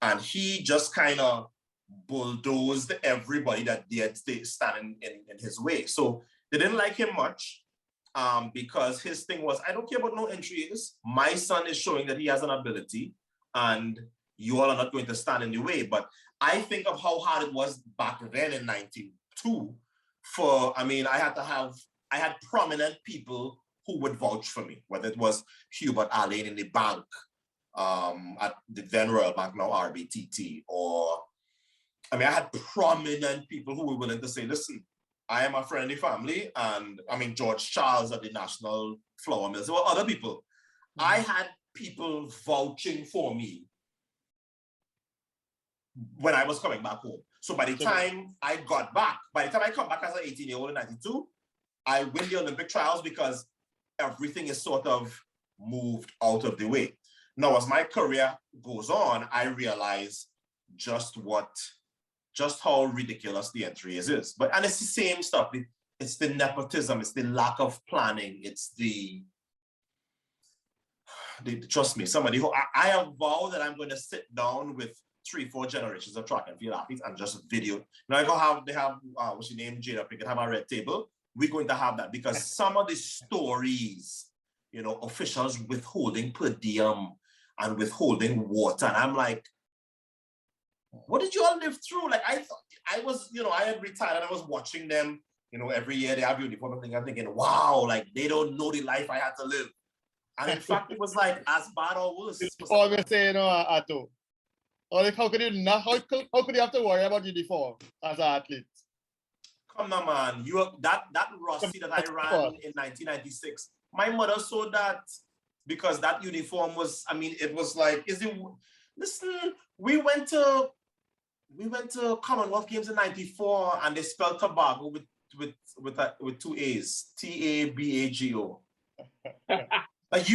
And he just kind of bulldozed everybody that dared stand in his way. So they didn't like him much because his thing was, I don't care about no entries. My son is showing that he has an ability and you all are not going to stand in the way. But I think of how hard it was back then in 1992 for, I mean, I had prominent people who would vouch for me, whether it was Hubert Allen in the bank, at the then Royal Bank, now RBTT, or, I mean, I had prominent people who were willing to say, listen, I am a friend of the family, and I mean, George Charles at the National Flour Mills, there were other people. I had people vouching for me when I was coming back home. So by the time I got back, by the time I come back as an 18-year-old in 92, I win the Olympic trials because everything is sort of moved out of the way. Now, as my career goes on, I realize just how ridiculous the entry is. And it's the same stuff. It's the nepotism, it's the lack of planning, it's the trust me, somebody who I have vowed that I'm going to sit down with 3-4 generations of track and field athletes and just video. Now they have what's your name, Jada Pickett, have a red table. We're going to have that because some of the stories, you know, officials withholding per diem and withholding water, and I'm like, what did you all live through? Like, I thought I was, you know, I had retired and I was watching them, you know, every year they have uniform and I'm thinking, wow, like they don't know the life I had to live. And in fact, it was like as bad or worse. Always say, you know, Ato, like how could you have to worry about uniform as an athlete? Come on, man. That Rossi that I ran in 1996, my mother saw that because that uniform was, I mean, it was like, listen, we went to Commonwealth Games in 94 and they spelled Tobago with 2 A's, Tabago. Like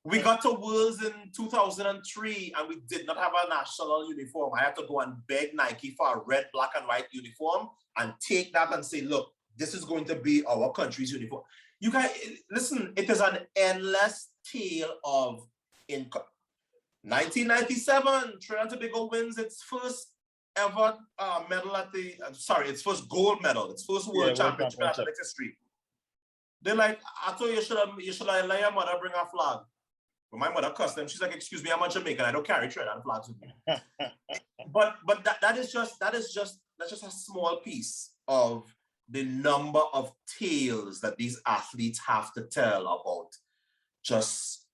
we got to Worlds in 2003 and we did not have a national uniform. I had to go and beg Nike for a red, black, and white uniform and take that and say, look, this is going to be our country's uniform. You guys, listen, it is an endless tale of income. 1997, Trinidad and Tobago wins its first ever medal at the, its first gold medal, its first world championship in athletics history. They're like, Ato, you should have let your mother bring a flag. But my mother cussed them. She's like, excuse me, I'm a Jamaican. I don't carry Trinidad flags with me. but that's just a small piece of the number of tales that these athletes have to tell about just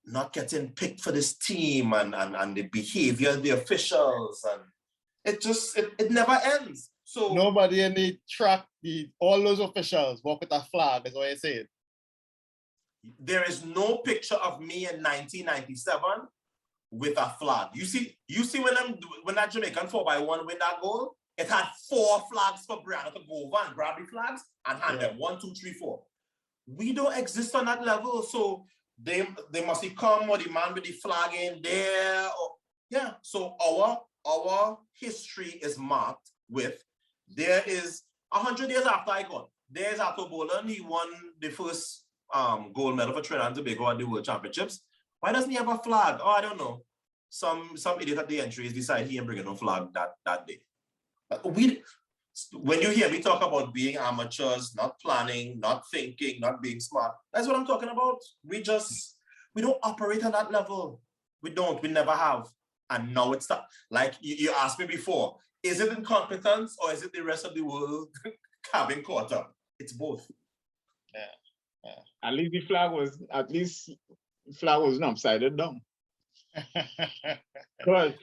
not getting picked for this team and the behavior of the officials, and it never ends. So nobody in the track, all those officials walk with a flag, is what I said. There is no picture of me in 1997 with a flag. You see when that Jamaican 4x1 win that goal, it had 4 flags for Brianna to go over and grab the flags and hand them 1, 2, 3, 4. We don't exist on that level, so they must come or the man with the flag in there. So our history is marked with, there is 100 years after I got, there's Ato Boldon. He won the first gold medal for Trinidad and Tobago at the World Championships. Why doesn't he have a flag? Oh, I don't know. Some idiot at the entries decided he ain't bringing no flag that day. When you hear me talk about being amateurs, not planning, not thinking, not being smart, that's what I'm talking about. We don't operate on that level. We never have. And now it's that. Like you asked me before, is it incompetence or is it the rest of the world having caught up? It's both. Yeah. At least the flag was not upside down. Because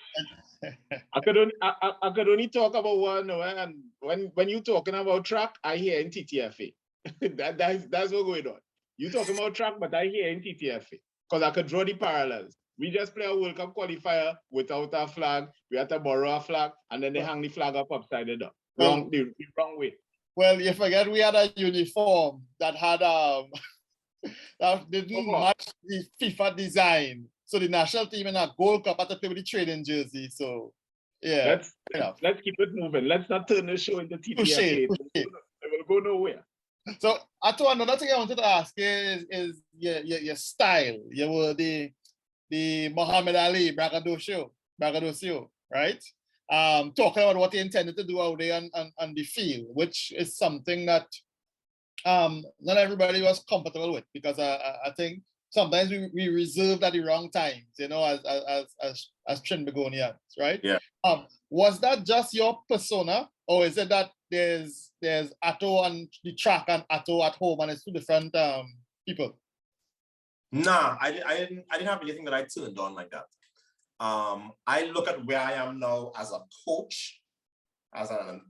I could only talk about one, and when you're talking about track, I hear in TTFA. that's what's going on. You're talking about track, but I hear in TTFA. Because I could draw the parallels. We just play a World Cup qualifier without a flag. We had to borrow a flag, and then they hang the flag up upside down. The wrong way. Well, you forget we had a uniform that had that didn't match the FIFA design. So the national team in a Gold Cup had to play with the training jersey. So yeah. Let's keep it moving. Let's not turn the show into TTFA. It will go nowhere. So, Ato, another thing I wanted to ask is your style. You were the Muhammad Ali braggadocio, right? Talking about what he intended to do out there on the field, which is something that not everybody was comfortable with, because I think sometimes we reserved at the wrong times, you know, as Trinbagonians, right? Yeah. Was that just your persona, or is it that there's Ato on the track and Ato at home, and it's two different people? Nah, I didn't have anything that I turned on like that. I look at where I am now as a coach, as an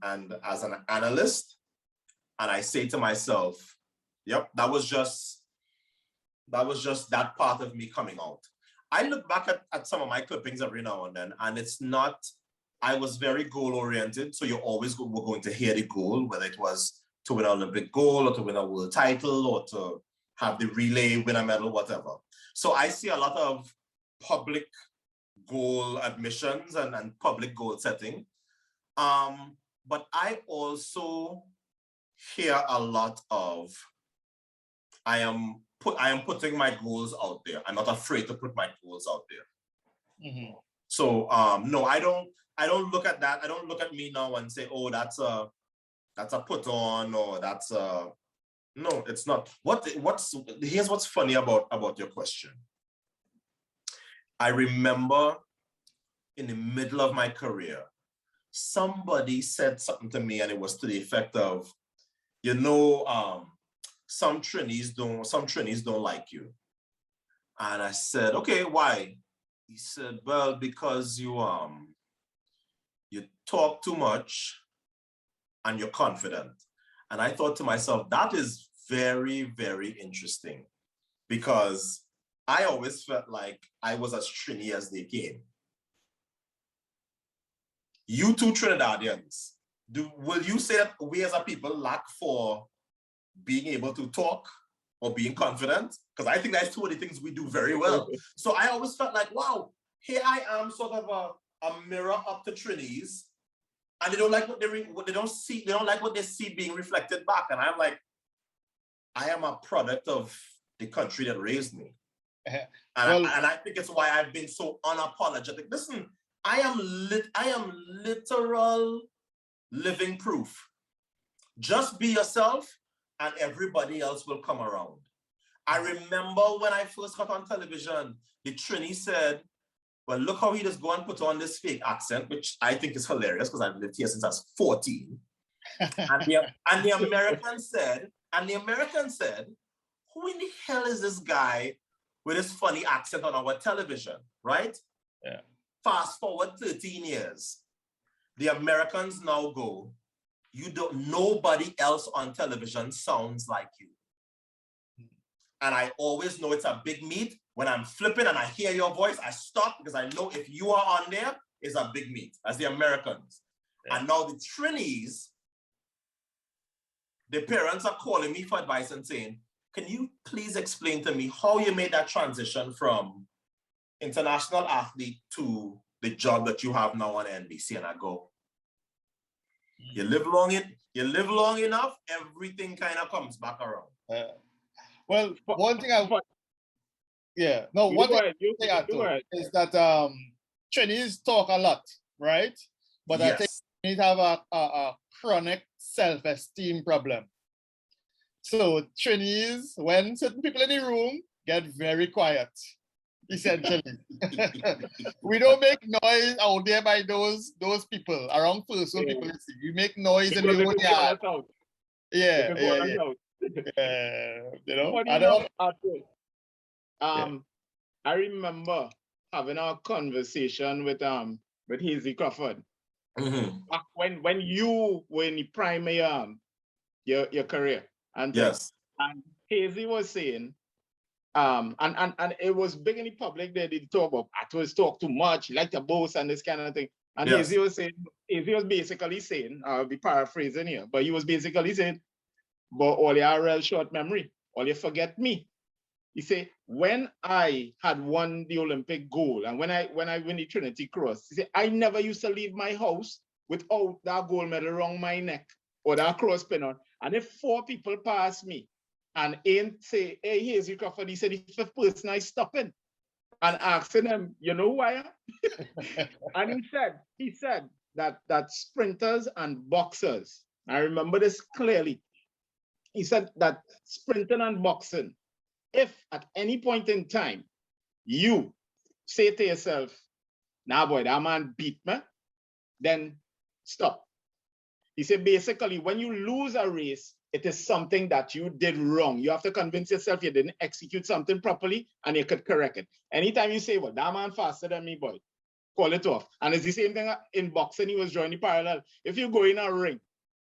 analyst, and I say to myself, yep, that was just that part of me coming out. I look back at some of my clippings every now and then, and it's not, I was very goal-oriented, so you always were going to hear the goal, whether it was to win an Olympic gold or to win a world title or to have the relay, win a medal, whatever. So I see a lot of public goal admissions and public goal setting. But I also hear a lot of, I am putting my goals out there. I'm not afraid to put my goals out there. Mm-hmm. So no, I don't look at that. I don't look at me now and say, oh, that's a put on, or that's a, no, it's not. Here's what's funny about your question. I remember in the middle of my career, somebody said something to me, and it was to the effect of, you know, some trainees don't like you. And I said, okay, why? He said, well, because you talk too much and you're confident. And I thought to myself, that is very, very interesting, because I always felt like I was as Trini as they came. You two Trinidadians, will you say that we as a people lack for being able to talk or being confident? Because I think that's two of the things we do very well. So I always felt like, wow, here I am, sort of a mirror up to Trinis, and they don't like what they don't like what they see being reflected back. And I'm like, I am a product of the country that raised me. And I think it's why I've been so unapologetic. Listen, I am literal living proof. Just be yourself and everybody else will come around. I remember when I first got on television, the Trini said, well, look how he just go and put on this fake accent, which I think is hilarious because I've lived here since I was 14. and the American said, who in the hell is this guy with this funny accent on our television, right? Yeah. Fast forward 13 years. The Americans now go, nobody else on television sounds like you. And I always know it's a big meet. When I'm flipping and I hear your voice, I stop, because I know if you are on there, it's a big meet. That's the Americans. Yeah. And now the Trinis, the parents are calling me for advice and saying, can you please explain to me how you made that transition from international athlete to the job that you have now on NBC? And I go, you live long enough, everything kind of comes back around. Well, one thing I is that Chinese talk a lot, right? But yes. I think Chinese have a chronic self-esteem problem. So Chinese, when certain people in the room, get very quiet, essentially. We don't make noise out there by those people around first. So people see. We make noise in the own yard. Yeah. You know, I remember having a conversation with Hasely Crawford. Mm-hmm. Back when you were in the prime of your career. And yes. And Hasely was saying, and it was big in the public, they did talk about Ato's talk too much, he liked to boast and this kind of thing. And yes. Hasely was basically saying, I'll be paraphrasing here, but he was basically saying, but all you are real short memory, all you forget me. He said, when I had won the Olympic gold and when I win the Trinity Cross, he said, I never used to leave my house without that gold medal around my neck or that cross pin on. And if 4 people pass me and ain't say, hey, here's you, Crawford, he said, the 5th person I stopping and asking him, you know who I am? And he said that sprinters and boxers, I remember this clearly. He said that sprinting and boxing, if at any point in time you say to yourself, nah boy, that man beat me, then stop. He said basically when you lose a race, it is something that you did wrong. You have to convince yourself you didn't execute something properly and you could correct it. Anytime you say, well, that man faster than me, boy, call it off. And it's the same thing in boxing, he was drawing the parallel. If you go in a ring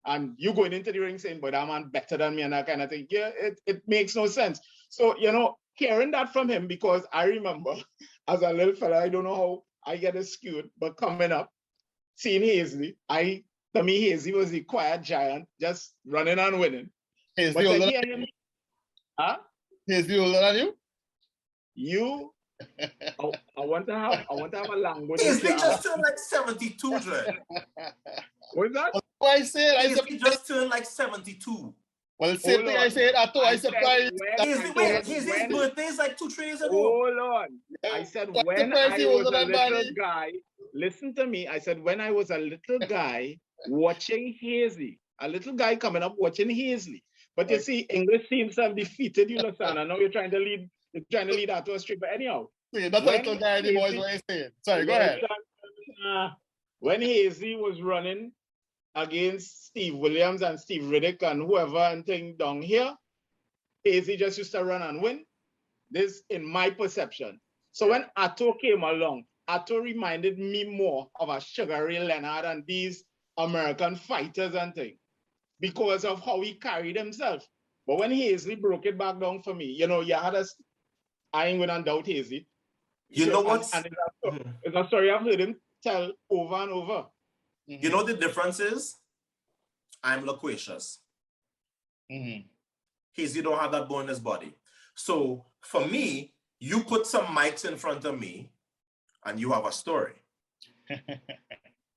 and you going into the ring saying, but that man better than me and that kind of thing, yeah, it makes no sense. So, you know, hearing that from him, because I remember as a little fella, I don't know how I get it skewed, but coming up, seeing Hasely, to me, Hasely was the quiet giant, just running and winning. Hasely older than him, huh? Hasely older than you? You, I want to have a language. Hasely just turned like 72, Dre. What is that? What I said, Hasely just turned like 72. Well, same thing I said, Ato, I surprised. His birthday is like 2-3 years ago. Hold on. I said when I was a little guy, listen to me. I said when I was a little guy watching Hasely, a little guy coming up watching Hasely. But you see, English seems to have defeated you, Lasana. Now you're trying to lead Ato astray. But anyhow, that's a little guy anymore is what I'm saying. Sorry, go ahead. When Hasely was running against Steve Williams and Steve Riddick and whoever and thing down here, Hasely just used to run and win. This in my perception. So when Ato came along, Ato reminded me more of a Sugar Ray Leonard and these American fighters and things because of how he carried himself. But when Hasely broke it back down for me, you know, you had I ain't gonna doubt Hasely. You know what? It's a story I've heard him tell over and over. You know the difference is? I'm loquacious. Hasely don't have that bone in his body. So for me, you put some mics in front of me and you have a story.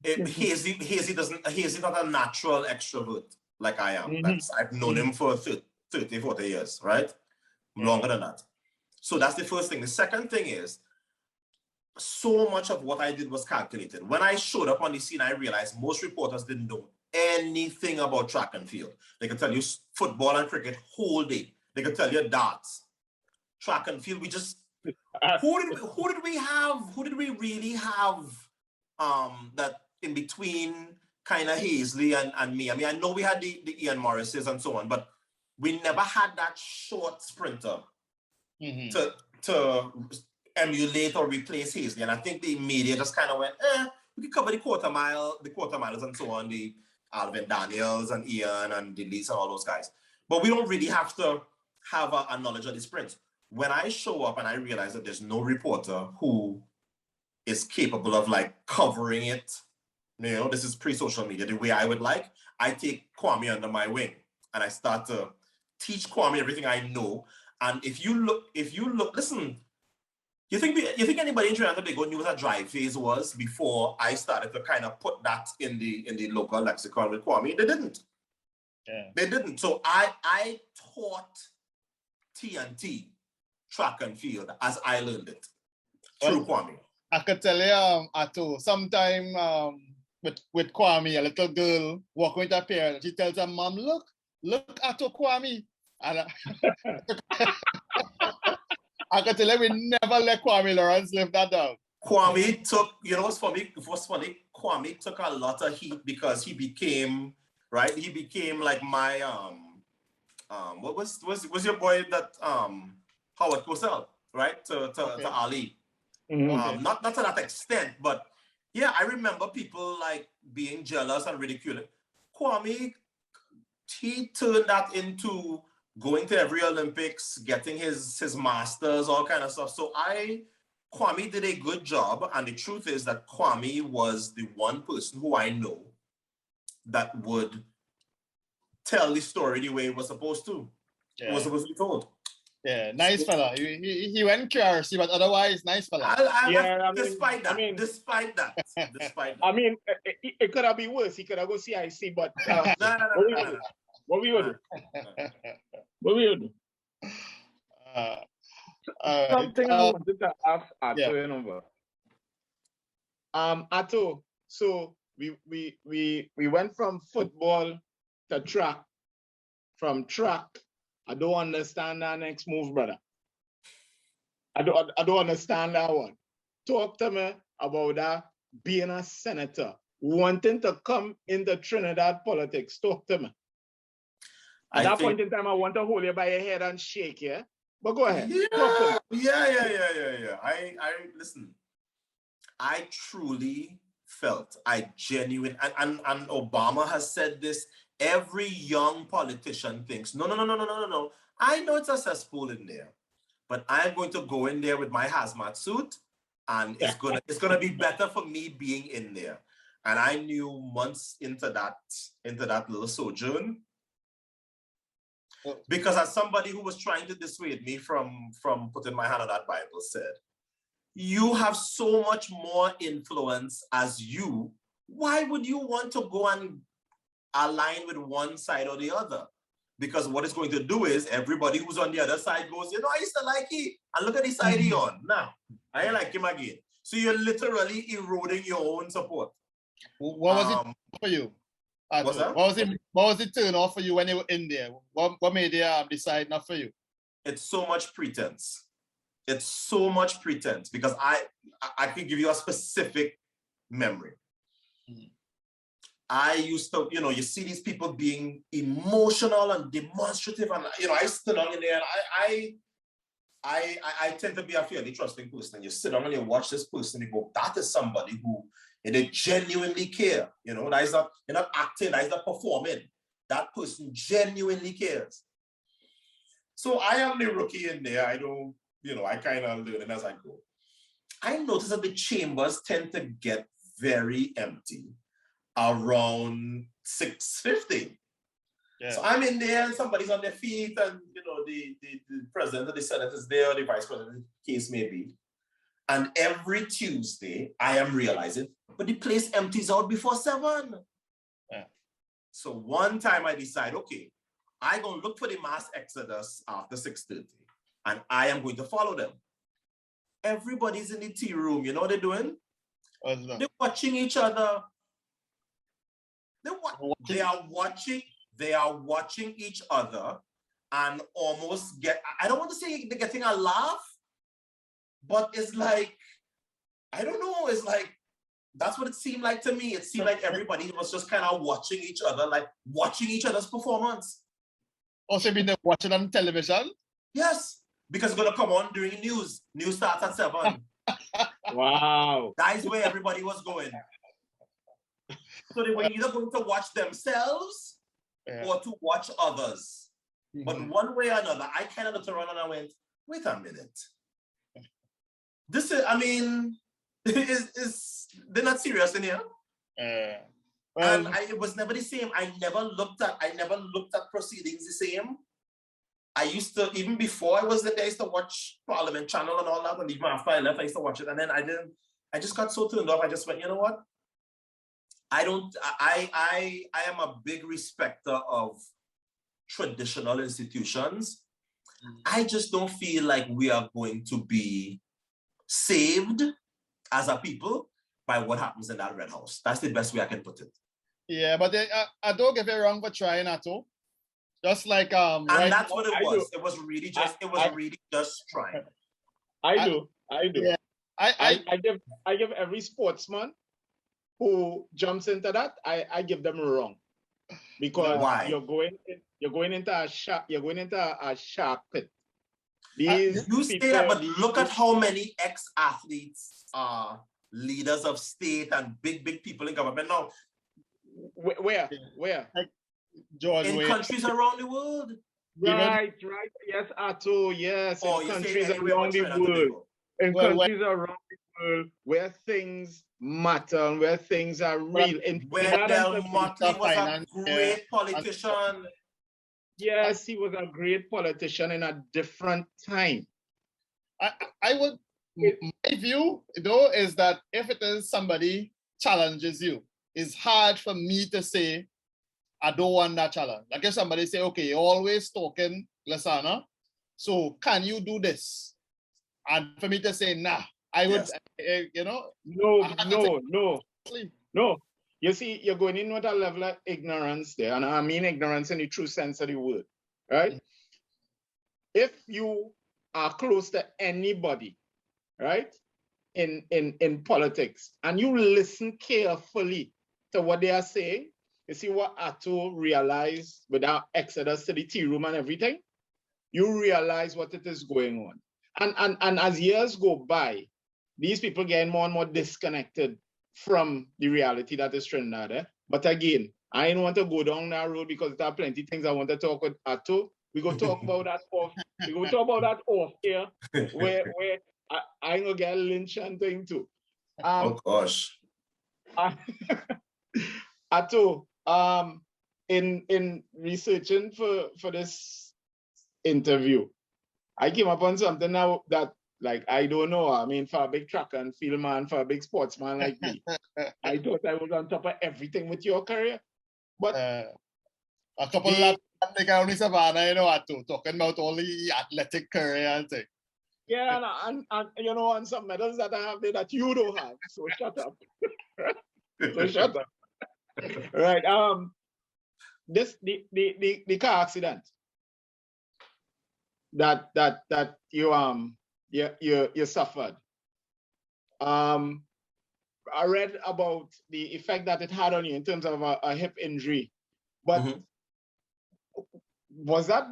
Hasely not a natural extrovert like I am. I've known him for 30, 40 years, right? Longer than that. So that's the first thing. The second thing is, so much of what I did was calculated. When I showed up on the scene, I realized most reporters didn't know anything about track and field. They could tell you football and cricket whole day. They could tell you darts. Track and field, we just who did we really have that in between kind of Hasely and me? I mean, I know we had the Ian Morrises and so on, but we never had that short sprinter to emulate or replace Hasely. And I think the media just kind of went, we could cover the quarter milers and so on, the Alvin Daniels and Ian and Delise and all those guys. But we don't really have to have a knowledge of the sprint. When I show up and I realize that there's no reporter who is capable of like covering it, you know, this is pre-social media, the way I would like, I take Kwame under my wing and I start to teach Kwame everything I know. And if you look, listen, you think anybody in Trinidad and Tobago knew what a drive phase was before I started to kind of put that in the local lexicon with Kwame? They didn't. Yeah. They didn't. So I taught TNT track and field as I learned it through Kwame. I could tell you, Ato, sometime with Kwame, a little girl walking with her parents, she tells her mom, look Ato Kwame. And I could tell you, we never let Kwame Lawrence live that down. Kwame took, you know what's funny? Kwame took a lot of heat because he became like my what was your boy that Howard Cosell, right? To Ali. Not to that extent, but yeah, I remember people like being jealous and ridiculing. Kwame, he turned that into going to every Olympics, getting his masters, all kind of stuff. So Kwame did a good job, and the truth is that Kwame was the one person who I know that would tell the story the way it was supposed to. Yeah. It was supposed to be told. Yeah, nice fella. He went curiosity, but otherwise, nice fella. Despite that. I mean, it could have been worse. He could have go CIC, but no. What we gonna do? What we gonna do? Something I wanted to ask Ato, you know. Ato, so we went from football to track. From track, I don't understand that next move, brother. I don't understand that one. Talk to me about that being a senator, wanting to come into Trinidad politics. Talk to me. At that point in time, I want to hold you by your head and shake you. But go ahead. Yeah. I listen. I truly felt, I genuinely, and Obama has said this. Every young politician thinks, no. I know it's a cesspool in there, but I'm going to go in there with my hazmat suit, and it's gonna be better for me being in there. And I knew months into that little sojourn, because as somebody who was trying to dissuade me from putting my hand on that Bible said, you have so much more influence as you. Why would you want to go and align with one side or the other? Because what it's going to do is everybody who's on the other side goes, you know, I used to like it, and look at the side he on. Now, I ain't like him again. So you're literally eroding your own support. What was it for you? What's that? What was it turn off for you when you were in there? What made you decide not for you? It's so much pretense. It's so much pretense, because I can give you a specific memory. I used to, you know, you see these people being emotional and demonstrative, and you know, I sit down in there and I tend to be a fairly trusting person. And you sit down and you watch this person, you go, that is somebody who they genuinely care. You know, that is not, you're not acting, that is not performing. That person genuinely cares. So I am the rookie in there. I don't, you know, I kind of learn it as I go. I notice that the chambers tend to get very empty around 6:50. Yeah. So I'm in there and somebody's on their feet, and you know, the president of the Senate is there, or the vice president, the case may be. And every Tuesday I am realizing, but the place empties out before 7. Yeah. So one time I decide, okay, I'm gonna look for the mass exodus after 6:30, and I am going to follow them. Everybody's in the tea room. You know what they're doing? They're watching each other. They are watching each other, and almost get, I don't want to say they're getting a laugh, but it's like, I don't know, it's like, that's what it seemed like to me. It seemed like everybody was just kind of watching each other, like watching each other's performance. Also, been watching on television? Yes, because it's going to come on during news. News starts at 7. Wow. That is where everybody was going. So they were either going to watch themselves or to watch others. But one way or another, I kind of looked around and I went, wait a minute. This is, I mean, they're not serious in here. And it was never the same. I never looked at proceedings the same. I used to, even before I was in there, I used to watch Parliament Channel and all that, and even after I left, I used to watch it. And then I just got so turned off. I just went, you know what? I am a big respecter of traditional institutions. I just don't feel like we are going to be saved as a people by what happens in that Red House. That's the best way I can put it. Yeah, but I don't get it wrong for trying, Ato. Just like and that's what it was. It was really just trying. I do. Yeah, I give every sportsman who jumps into that, I give them wrong, because you're going into a shark pit. You say that, but look at how many ex-athletes are leaders of state and big people in government now. Where? Like George, in countries around the world. Right. Yes, Ato. Yes, in countries around the world. In countries around the world where things matter and where things are real. Where Del Motley was a great politician. Yes, he was a great politician in a different time. I would, my view though is that if it is somebody challenges you, it's hard for me to say I don't want that challenge. Like if somebody say, okay, you're always talking, Lasana, so can you do this? And for me to say, nah, I would, you know. No. You see, you're going in with a level of ignorance there, and I mean ignorance in the true sense of the word, right? Mm-hmm. If you are close to anybody, right, in politics, and you listen carefully to what they are saying, you see what Ato realized with our exodus to the tea room and everything, you realize what it is going on. And as years go by, these people getting more and more disconnected from the reality that is Trinidad. Eh? But again, I don't want to go down that road because there are plenty of things I want to talk with Ato. We go talk about that off. We go talk about that off here, where I ain't gonna get lynched and thing too. Oh gosh. Ato, in researching for this interview, I came upon something now that, like, I don't know. I mean, for a big tracker and field man, for a big sportsman like me, I thought I was on top of everything with your career. But a couple of like only Savannah, you know, Ato, talking about all the athletic career and thing. Yeah, and you know, and some medals that I have there that you don't have. So shut up. Shut up. Right. The car accident that you suffered. I read about the effect that it had on you in terms of a hip injury, but was that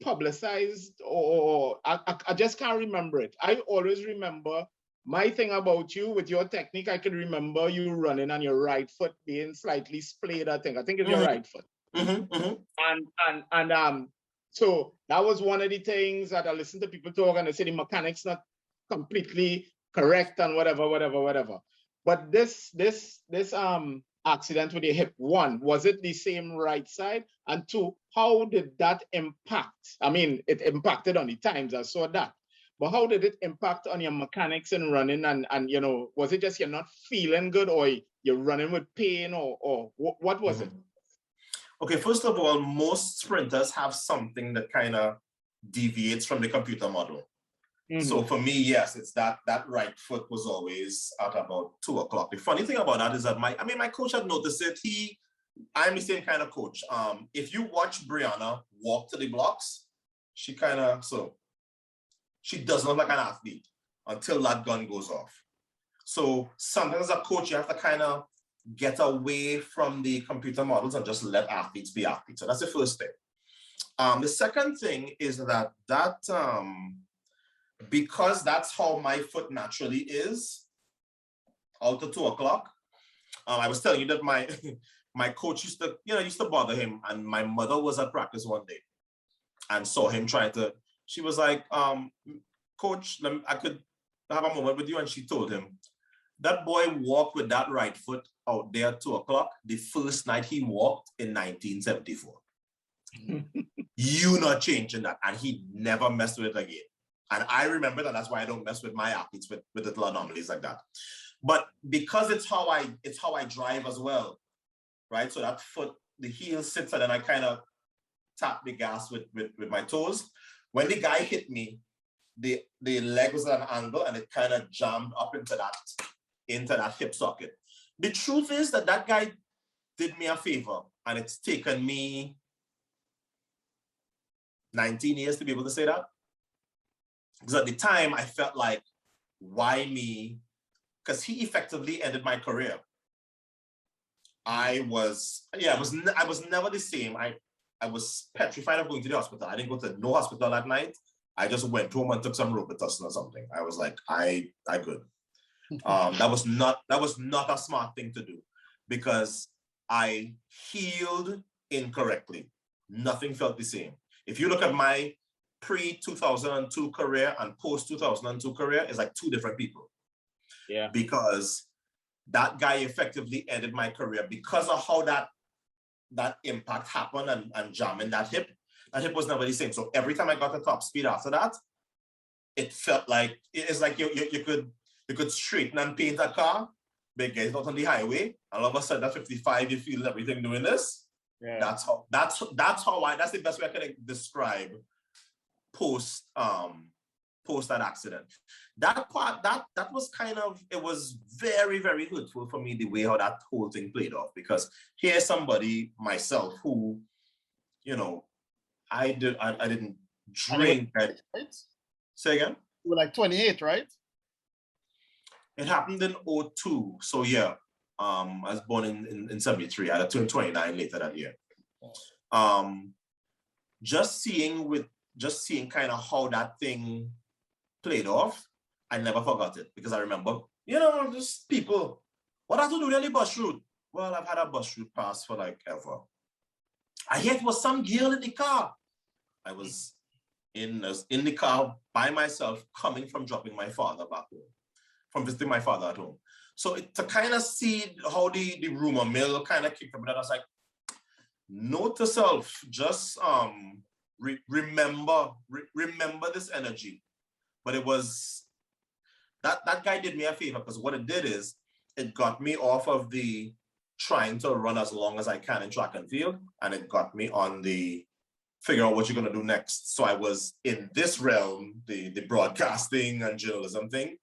publicized, or I just can't remember it. I always remember my thing about you with your technique. I can remember you running on your right foot being slightly splayed. I think it's your right foot. And so that was one of the things that I listened to people talk, and they say the mechanics not completely correct and whatever. But this accident with your hip, one, was it the same right side? And two, how did that impact? I mean, it impacted on the times, I saw that. But how did it impact on your mechanics in running? And you know, was it just you're not feeling good, or you're running with pain, or what was it? Okay, first of all, most sprinters have something that kind of deviates from the computer model. So for me, yes, it's that right foot was always at about 2 o'clock. The funny thing about that is that my coach had noticed it. I'm the same kind of coach. If you watch Brianna walk to the blocks, she doesn't look like an athlete until that gun goes off. So sometimes as a coach, you have to kind of get away from the computer models and just let athletes be athletes. So that's the first thing. The second thing is that because that's how my foot naturally is, out to 2 o'clock. I was telling you that my coach used to bother him, and my mother was at practice one day and saw him she was like, Coach, I could have a moment with you. And she told him, that boy walked with that right foot out there at 2 o'clock the first night he walked in 1974. You not changing that. And he never messed with it again. And I remember that. That's why I don't mess with my athletes with little anomalies like that. But because it's how I drive as well, right? So that foot, the heel sits, and then I kind of tap the gas with my toes. When the guy hit me, the leg was at an angle, and it kind of jammed up into that hip socket. The truth is that guy did me a favor, and it's taken me 19 years to be able to say that. Because at the time, I felt like, why me? Because he effectively ended my career. I was never the same. I was petrified of going to the hospital. I didn't go to no hospital that night. I just went home and took some Robitussin or something. I was like, I could. That was not a smart thing to do, because I healed incorrectly. Nothing felt the same. If you look at my pre-2002 career and post-2002 career, it's like two different people. Yeah. Because that guy effectively ended my career because of how that impact happened and jamming that hip. That hip was never the same. So every time I got to top speed after that, it felt like, it's like you could straighten and paint a car, big guys out on the highway, and all of a sudden at 55, you feel everything doing this. Yeah. That's the best way I can describe post that accident. That part, that was kind of, it was very, very hurtful for me, the way how that whole thing played off, because here's somebody, myself, who, you know, I didn't drink. Right? Say again? You were like 28, right? It happened in 2002. So yeah, I was born in 73. I turned 29 later that year. Just seeing kind of how that thing played off, I never forgot it, because I remember, you know, just people, what have to do on the bus route? Well, I've had a bus route pass for like ever. I hear it was some girl in the car. I was in the car by myself, coming from dropping my father back home, from visiting my father at home. So to kind of see how the rumor mill kind of kicked up, I was like, note to self, just remember this energy. But it was, that guy did me a favor, because what it did is, it got me off of the trying to run as long as I can in track and field, and it got me on the figure out what you're gonna do next. So I was in this realm, the broadcasting and journalism thing,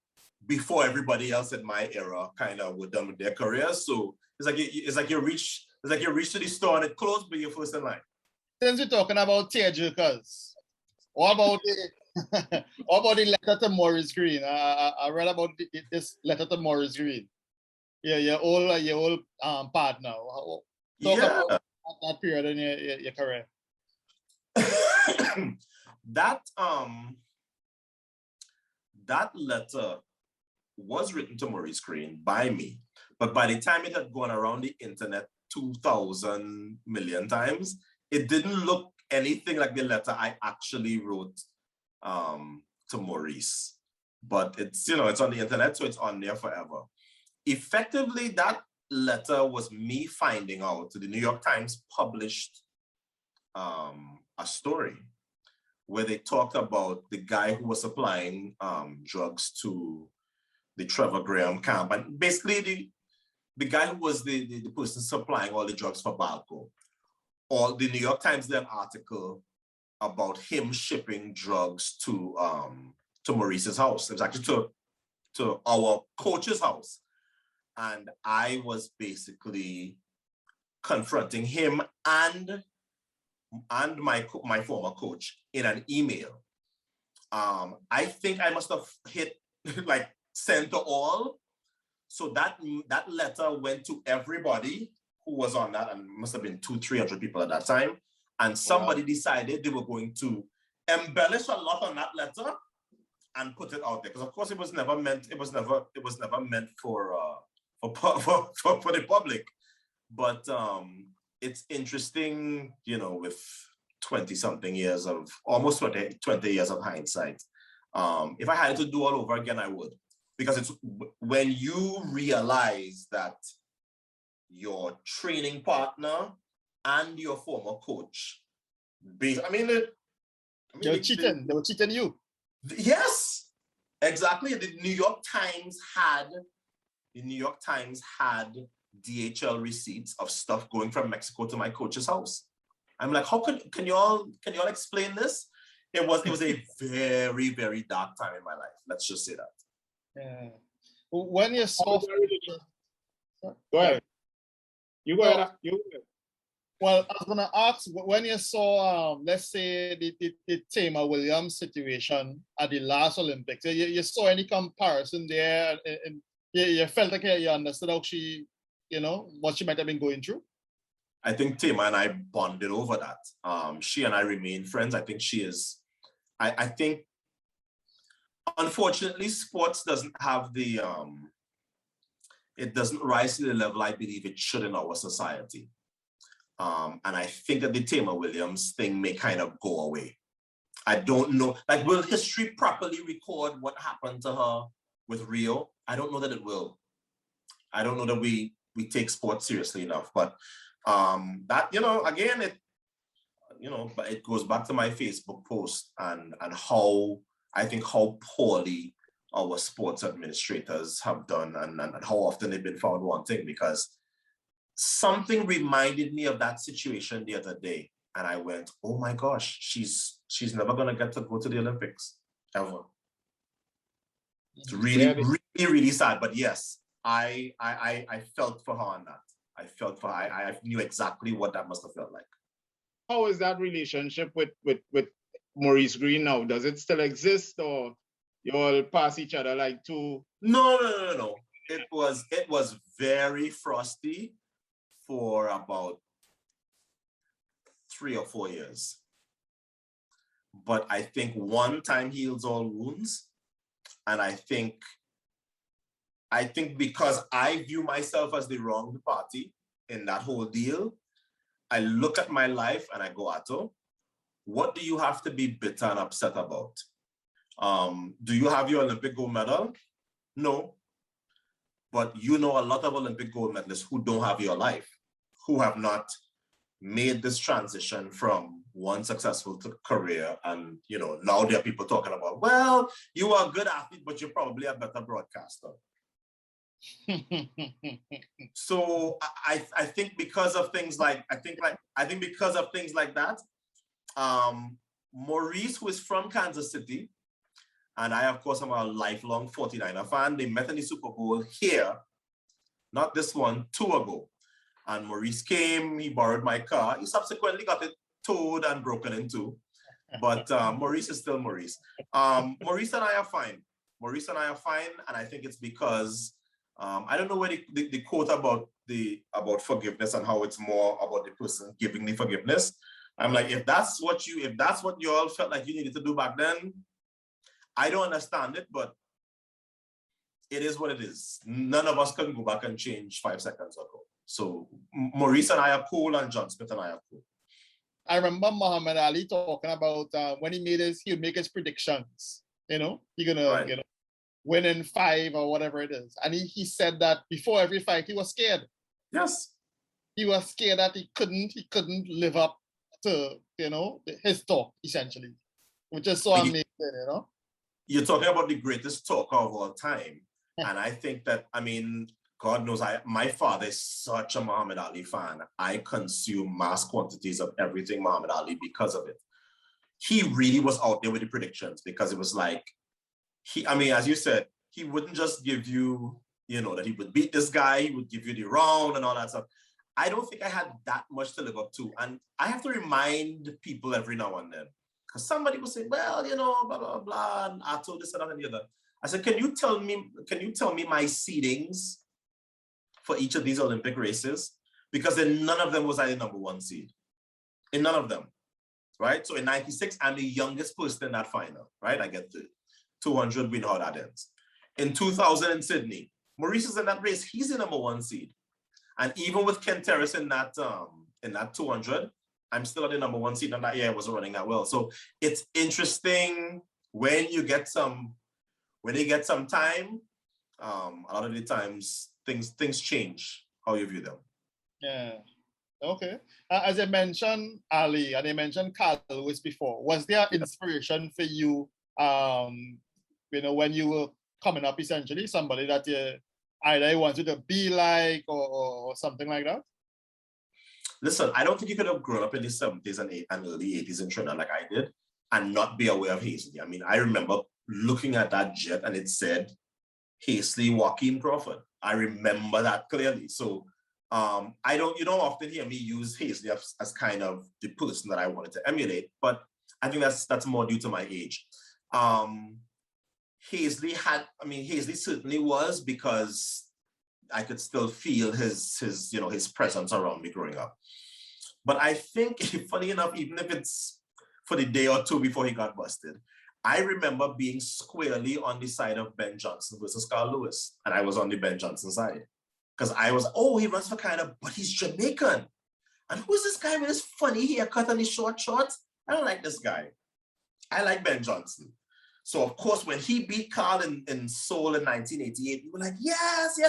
before everybody else in my era kind of were done with their careers. So it's like you reach to the store and it closed, but you're first in line. Since we're talking about tearjerkers, what about the letter to Maurice Greene? I read about this letter to Maurice Greene. Yeah, your old partner. Talk about that period in your career. That letter was written to Maurice Greene by me, but by the time it had gone around the internet 2,000 million times, it didn't look anything like the letter I actually wrote to Maurice. But it's, you know, it's on the internet, so it's on there forever. Effectively, that letter was me finding out. The New York Times published a story where they talked about the guy who was supplying drugs to the Trevor Graham camp, and basically the guy who was the person supplying all the drugs for Balco. Or the New York Times did an article about him shipping drugs to Maurice's house. It was actually to our coach's house. And I was basically confronting him and my former coach in an email. I think I must have hit like send to all. So that letter went to everybody who was on that, and must have been 200-300 people at that time. And somebody decided they were going to embellish a lot on that letter and put it out there. Because of course it was never meant for the public. But it's interesting, you know, with 20-something years of, almost 20 years of hindsight. If I had to do all over again, I would. Because it's when you realize that your training partner and your former coach, they were cheating you. Yes, exactly. The New York Times had DHL receipts of stuff going from Mexico to my coach's house. I'm like, how can you all explain this? It was a very, very dark time in my life. Let's just say that. Yeah. When you saw, go ahead. You go ahead. Well, I was gonna ask, when you saw, let's say the Tamar Williams situation at the last Olympics, you saw any comparison there, and you felt like you understood how she, you know, what she might have been going through? I think Tamar and I bonded over that. She and I remain friends. I think she is. I think, unfortunately, sports doesn't have the, it doesn't rise to the level I believe it should in our society. And I think that the Tamar Williams thing may kind of go away. I don't know, like, will history properly record what happened to her with Rio? I don't know that it will. I don't know that we take sports seriously enough, but that, you know, again, it, you know, but it goes back to my Facebook post and how, I think how poorly our sports administrators have done and how often they've been found wanting, because something reminded me of that situation the other day. And I went, oh my gosh, she's never going to get to go to the Olympics, ever. It's really, really sad. But yes, I felt for her on that. I knew exactly what that must have felt like. How is that relationship with Maurice Greene now? Does it still exist, or you all pass each other like two? No. It was very frosty for about 3 or 4 years. But I think one time heals all wounds. And I think because I view myself as the wrong party in that whole deal, I look at my life and I go, Ato, what do you have to be bitter and upset about? Do you have your Olympic gold medal? No. But you know a lot of Olympic gold medalists who don't have your life, who have not made this transition from one successful career. And, you know, now there are people talking about, well, you are a good athlete, but you're probably a better broadcaster. So I think because of things like, because of things like that, Maurice, who is from Kansas City, and I, of course, am a lifelong 49er fan. They met in the Super Bowl here, not this one, 2 ago. And Maurice came, he borrowed my car. He subsequently got it towed and broken into. But Maurice is still Maurice. Maurice and I are fine. And I think it's because, I don't know where the quote about forgiveness and how it's more about the person giving the forgiveness. I'm like, if that's what you all felt like you needed to do back then, I don't understand it, but it is what it is. None of us can go back and change 5 seconds ago. So Maurice and I are cool, and John Smith and I are cool. I remember Muhammad Ali talking about when he would make his predictions. You know, he's gonna win in 5 or whatever it is. And he said that before every fight, he was scared. Yes. He was scared that he couldn't live up to, you know, his talk, essentially. Which is so amazing, you know. You're talking about the greatest talker of all time. And I think that, I mean, God knows, my father is such a Muhammad Ali fan. I consume mass quantities of everything Muhammad Ali because of it. He really was out there with the predictions, because it was like, as you said, he wouldn't just give you, you know, that he would beat this guy, he would give you the round and all that stuff. I don't think I had that much to live up to. And I have to remind people every now and then, because somebody will say, well, you know, blah, blah, blah, and Ato, this and that and the other. I said, can you tell me my seedings for each of these Olympic races? Because in none of them was I the number 1 seed. In none of them, right? So in 96, I'm the youngest person in that final, right? I get to 200, we know how that ends. In 2000 in Sydney, Maurice is in that race, he's the number 1 seed. And even with Ken Terrace in that 200, I'm still at the number 1 seed, and that year I wasn't running that well. So it's interesting when you get some time, a lot of the times things change how you view them. Yeah. Okay. As I mentioned Ali, and I mentioned Carl Lewis before, was there inspiration for you, you know, when you were coming up, essentially, somebody that you either wanted to be like or something like that? Listen, I don't think you could have grown up in the 70s and early 80s in Trinidad like I did and not be aware of Hasely. I mean, I remember looking at that jet and it said Hasely, Joaquin, Crawford. I remember that clearly. So you don't often hear me use Hasely as kind of the person that I wanted to emulate, but I think that's more due to my age. Hasely certainly was, because I could still feel his presence around me growing up. But I think, funny enough, even if it's for the day or two before he got busted, I remember being squarely on the side of Ben Johnson versus Carl Lewis. And I was on the Ben Johnson side. Because I was, he runs for Canada, but he's Jamaican. And who's this guy with his funny haircut and his short shorts? I don't like this guy. I like Ben Johnson. So, of course, when he beat Carl in Seoul in 1988, we were like, yes.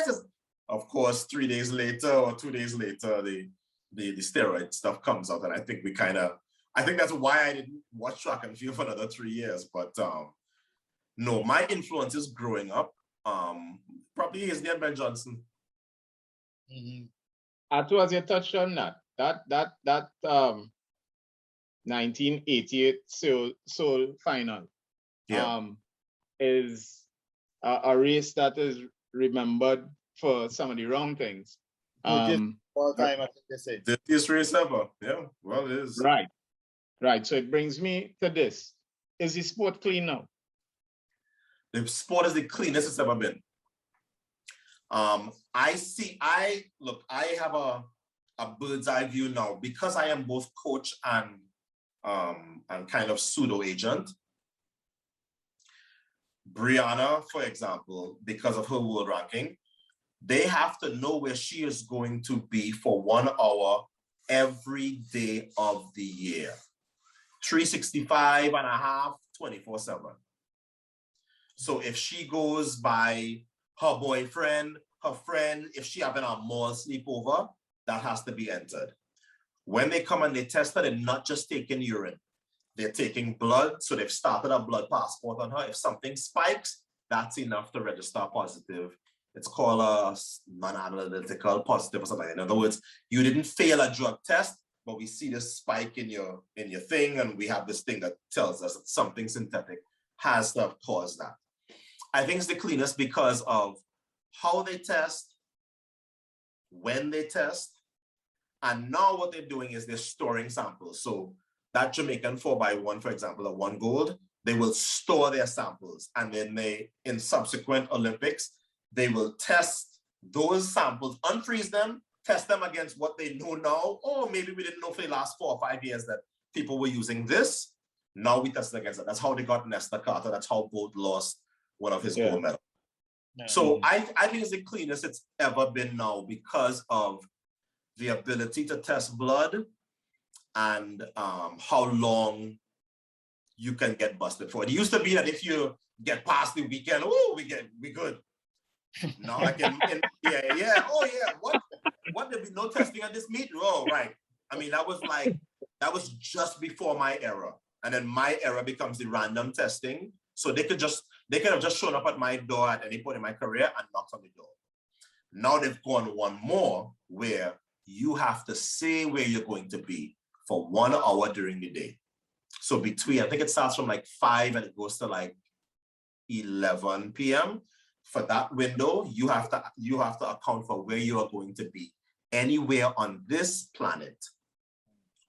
Of course, 3 days later or 2 days later, the steroid stuff comes out. And I think I think that's why I didn't watch track and field for another 3 years. But no, my influences growing up, probably Hasely and Ben Johnson. Mhm. Ato, as you touched on that 1988 Seoul final is a race that is remembered for some of the wrong things. All time, I think they say. The dirtiest race ever. Yeah, well, it is. Right. So it brings me to this. Is the sport clean now? The sport is the cleanest it's ever been. I have a bird's eye view now because I am both coach and kind of pseudo agent. Brianna, for example, because of her world ranking, they have to know where she is going to be for 1 hour every day of the year. 365 and a half, 24/7. So if she goes by her boyfriend, her friend, if she having a mall sleepover, that has to be entered. When they come and they test her, they're not just taking urine. They're taking blood. So they've started a blood passport on her. If something spikes, that's enough to register positive. It's called a non-analytical positive or something. In other words, you didn't fail a drug test, but we see this spike in your thing, and we have this thing that tells us that something synthetic has to have caused that. I think it's the cleanest because of how they test, when they test, and now what they're doing is they're storing samples. So that Jamaican 4x1, for example, a 1 gold, they will store their samples, and then in subsequent Olympics, they will test those samples, unfreeze them, test them against what they know now. Oh, maybe we didn't know for the last 4 or 5 years that people were using this. Now we test against it. That's how they got Nesta Carter. That's how Bolt lost one of his gold medals. Yeah. So I think it's the cleanest it's ever been now because of the ability to test blood and how long you can get busted for. It used to be that if you get past the weekend, we good. Now I can, what there'll be no testing at this meet? Oh, right. I mean, that was just before my era. And then my era becomes the random testing. So they could have just shown up at my door at any point in my career and knocked on the door. Now they've gone one more where you have to say where you're going to be for 1 hour during the day. So I think it starts from like 5 and it goes to like 11 p.m. For that window, you have to account for where you are going to be anywhere on this planet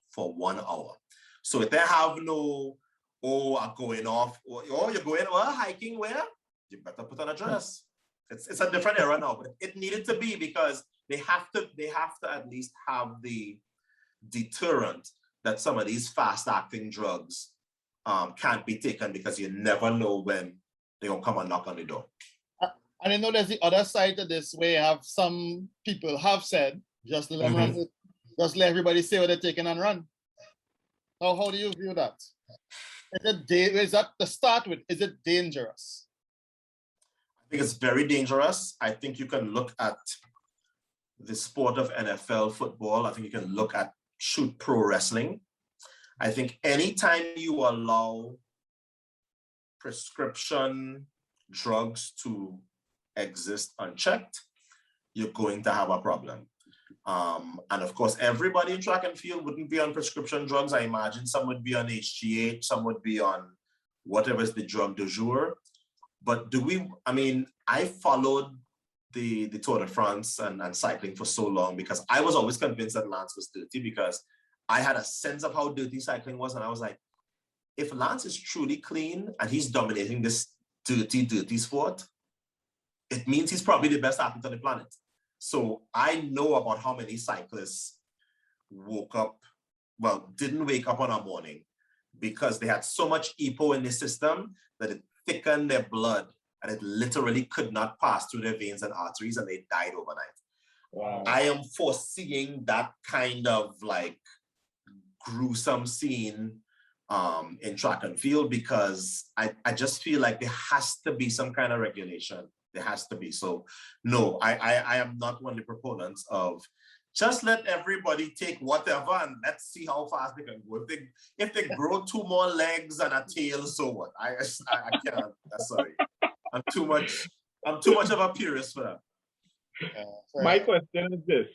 for 1 hour. So if they have no, I'm going off, or you're going hiking where? You better put on a dress. It's a different era now, but it needed to be because they have to at least have the deterrent that some of these fast-acting drugs can't be taken because you never know when they're gonna come and knock on the door. And I know there's the other side to this where some people have said, just let them run, just let everybody say what they're taking and run. How do you view that? Is that to start with, is it dangerous? I think it's very dangerous. I think you can look at the sport of NFL football. I think you can look at shoot pro wrestling. I think anytime you allow prescription drugs to exist unchecked, you're going to have a problem. And of course, everybody in track and field wouldn't be on prescription drugs. I imagine some would be on HGH, some would be on whatever is the drug du jour. But I followed the Tour de France and cycling for so long because I was always convinced that Lance was dirty because I had a sense of how dirty cycling was. And I was like, if Lance is truly clean and he's dominating this dirty sport, it means he's probably the best athlete on the planet. So I know about how many cyclists didn't wake up on a morning because they had so much EPO in the system that it thickened their blood and it literally could not pass through their veins and arteries and they died overnight. Wow. I am foreseeing that kind of like gruesome scene in track and field because I just feel like there has to be some kind of regulation. There has to be. So no, I am not one of the proponents of Just let everybody take whatever and let's see how fast they can go. If they grow 2 more legs and a tail, so what? I can't. Sorry. I'm too much of a purist for that. My question is this.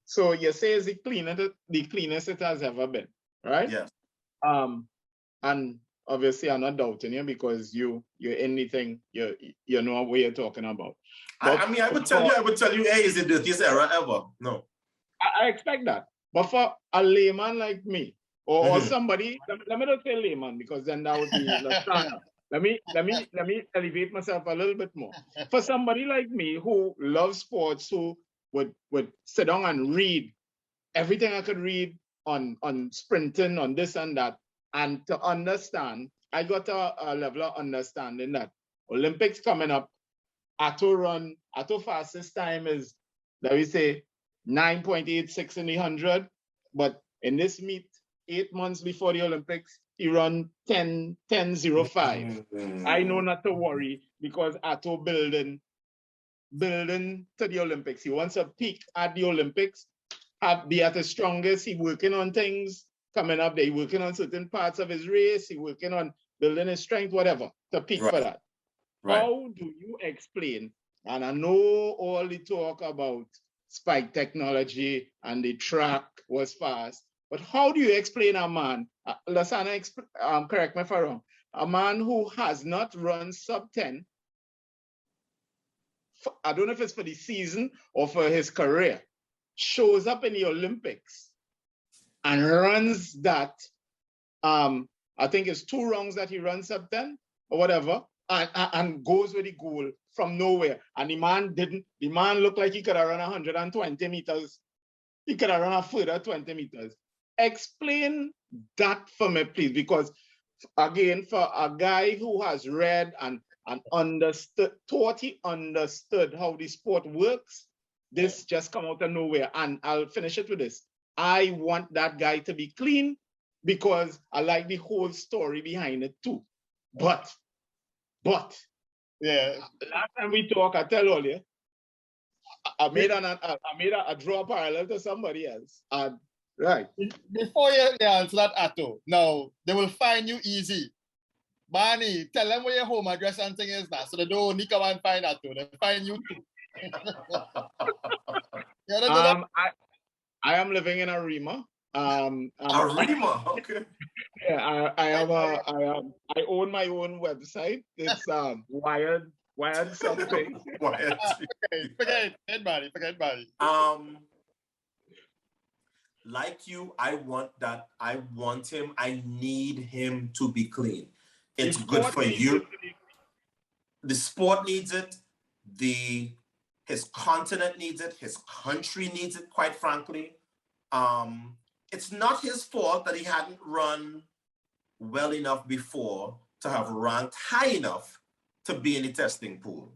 So you say it's the cleanest it has ever been, right? Yes. And obviously I'm not doubting you because you're anything, you know what you're talking about. But I mean, I would tell you, hey, it's the dirtiest era ever. No. I expect that. But for a layman like me, or somebody, let me not say layman because then that would be Lasana. Let me elevate myself a little bit more. For somebody like me who loves sports, who would sit down and read everything I could read on sprinting, on this and that, and to understand, I got a level of understanding that Olympics coming up, Ato fastest time is, let me say, 9.86 in the 100, but in this meet, 8 months before the Olympics, he run 10:05. I know not to worry because Ato building to the Olympics. He wants to peak at the Olympics, be at his strongest. He working on things coming up there. He working on certain parts of his race. He working on building his strength, whatever, to peak for that. Right. How do you explain? And I know all the talk about spike technology and the track was fast, but how do you explain a man, Lasana, correct me if I'm wrong, a man who has not run sub 10, I don't know if it's for the season or for his career, shows up in the Olympics and runs that, I think it's 2 rounds that he runs sub 10 or whatever, and goes with the goal from nowhere. And the man looked like he could have run 120 meters. He could have run a further 20 meters. Explain that for me, please, because again, for a guy who has read and understood, thought he understood how the sport works, this just come out of nowhere. And I'll finish it with this. I want that guy to be clean because I like the whole story behind it too. But yeah, last time we talked, I tell all you, I made a draw parallel to somebody else. Right. Before you answer that, Ato, now they will find you easy. Barney, tell them where your home address and thing is now, so they don't only come and find Ato, they find you too. I am living in Arima. Arima, okay. Yeah, I own my own website. It's wired something. Wired. Forget Barney. Like you, I want him. I need him to be clean. It's good for you. The sport needs it. His continent needs it. His country needs it, quite frankly. It's not his fault that he hadn't run well enough before to have ranked high enough to be in the testing pool.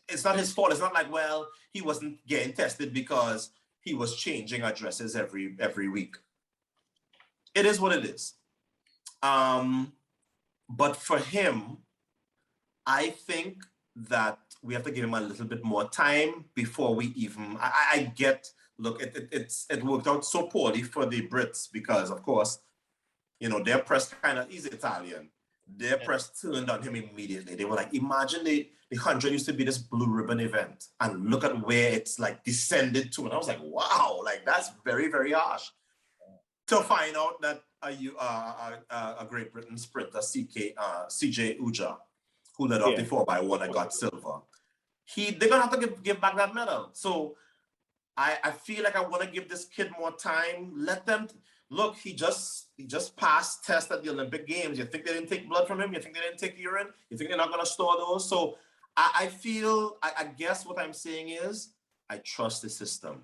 It's not his fault. It's not like, well, he wasn't getting tested because he was changing addresses every week. It is what it is. But for him, I think that we have to give him a little bit more time before we even, I get, look, it worked out so poorly for the Brits because, of course, you know, their press he's Italian. Their press turned on him immediately. They were like, imagine the 100 used to be this blue ribbon event and look at where it's like descended to. And I was like, wow, like that's very, very harsh. To find out that a Great Britain sprinter, CJ Uja, who led off the 4x1 and got silver, they're gonna have to give back that medal. So I feel like I want to give this kid more time. Let them look. He just passed test at the Olympic Games. You think they didn't take blood from him? You think they didn't take urine? You think they're not gonna store those? So I guess what I'm saying is I trust the system.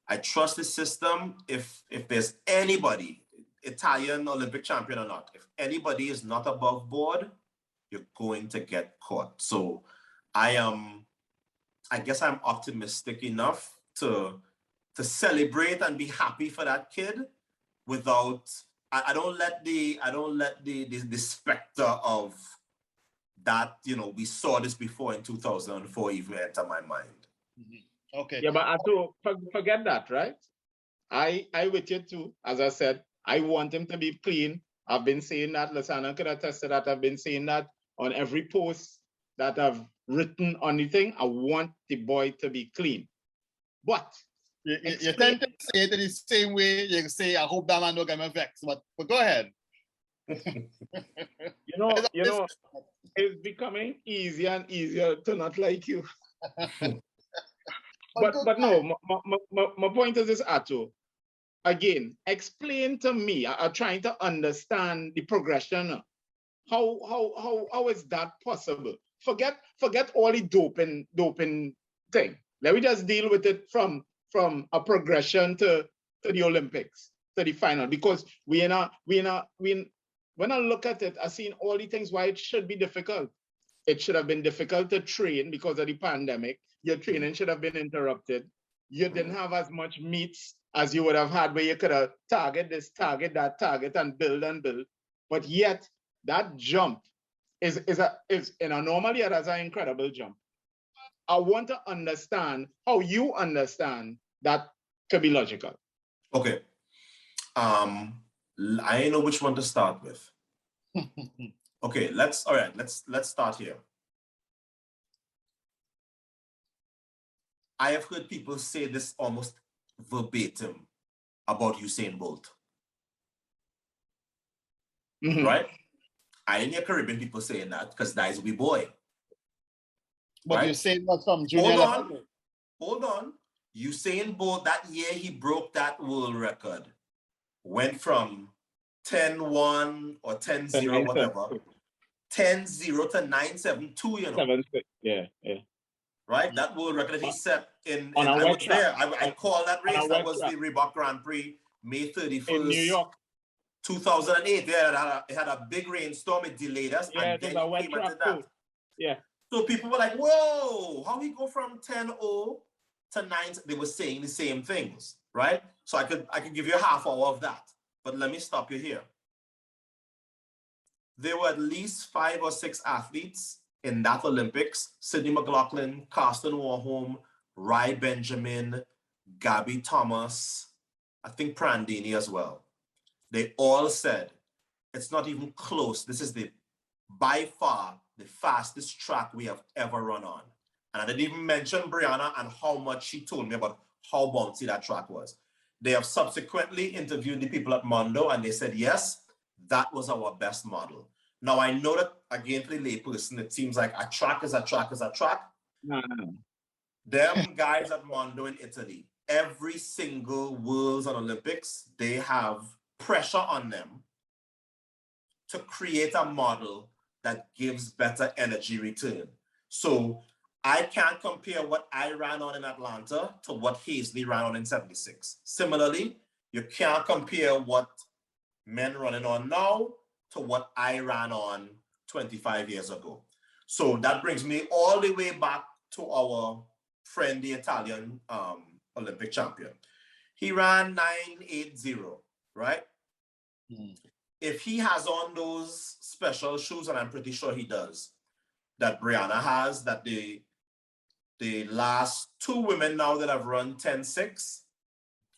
I trust the system. If there's anybody, Italian Olympic champion or not, if anybody is not above board, you're going to get caught. So I guess I'm optimistic enough to celebrate and be happy for that kid without, I don't let the specter of that, you know, we saw this before in 2004 even enter my mind. Okay. Yeah, but Ato, forget that, right? I with you too. As I said, I want him to be clean. I've been saying that. Lasana could attest to that. I've been saying that on every post that I've written on the thing. I want the boy to be clean. But you tend to say it in the same way you say, I hope that man don't get me vexed. But go ahead. you know, it's becoming easier and easier to not like you. but no, my point is this, Ato. Again, explain to me. I'm trying to understand the progression. How is that possible? Forget all the doping thing. Let me just deal with it from a progression to the Olympics, to the final. Because when I look at it, I've seen all the things why it should be difficult. It should have been difficult to train because of the pandemic. Your training should have been interrupted. You didn't have as much meets as you would have had where you could have target this, target that, target and build and build. But yet that jump is in a normal year, that's an incredible jump. I want to understand how you understand that to be logical. Okay. I know which one to start with. Okay, let's start here. I have heard people say this almost verbatim about Usain Bolt. Mm-hmm. Right? I didn't hear Caribbean people saying that because that is we boy. But right? Usain was from junior level. Hold on. Usain Bolt, that year he broke that world record. Went from 10-1 or 10-0, whatever. 10-0 to 9-7, 2, you know. 7-6, yeah. Right? That world record that he set in I was there. I call that race. That was the Reebok Grand Prix, May 31st. In New York. 2008. Yeah, it had a big rainstorm. It delayed us. Yeah, and then he came into that. Yeah. So people were like, whoa, how we go from 10-0 to 9? They were saying the same things, right? So I could give you a half hour of that. But let me stop you here. There were at least 5 or 6 athletes in that Olympics: Sidney McLaughlin, Carsten Warholm, Rai Benjamin, Gabby Thomas, I think Prandini as well. They all said, it's not even close. This is by far the fastest track we have ever run on. And I didn't even mention Brianna and how much she told me about how bouncy that track was. They have subsequently interviewed the people at Mondo and they said, yes, that was our best model. Now, I know that, again, for the layperson, it seems like a track is a track is a track. No. Them guys at Mondo in Italy, every single Worlds and Olympics, they have pressure on them to create a model that gives better energy return. So I can't compare what I ran on in Atlanta to what Hasely ran on in 76. Similarly, you can't compare what men running on now to what I ran on 25 years ago. So that brings me all the way back to our friend, the Italian Olympic champion. He ran 980, right? Mm. If he has on those special shoes, and I'm pretty sure he does, that Brianna has, that the last 2 women now that have run 10.6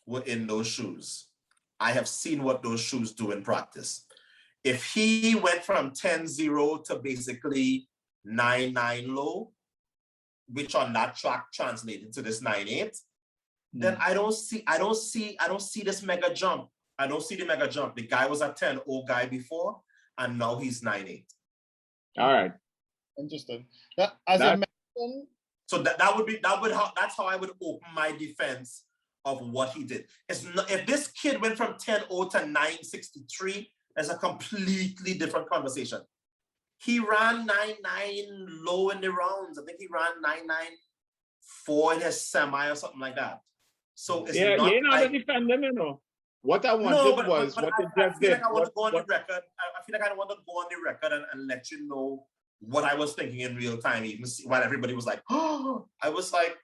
were in those shoes. I have seen what those shoes do in practice. If he went from 10.0 to basically 9.9 low, which on that track translated to this 9.8, then I don't see this mega jump. I don't see the mega jump. The guy was a 10.0 guy before, and now he's 9.8. All right. Interesting. As I mentioned, so that's how I would open my defense of what he did. If this kid went from 10.0 to 9.63, that's a completely different conversation. He ran 9.9 low in the rounds. I think he ran 9.94 in his semi or something like that. So it's not you like, defend him, you know. What I wanted was what it just did. I want to go on the record. I feel like I want to go on the record and let you know what I was thinking in real time, even while everybody was like, oh, I was like,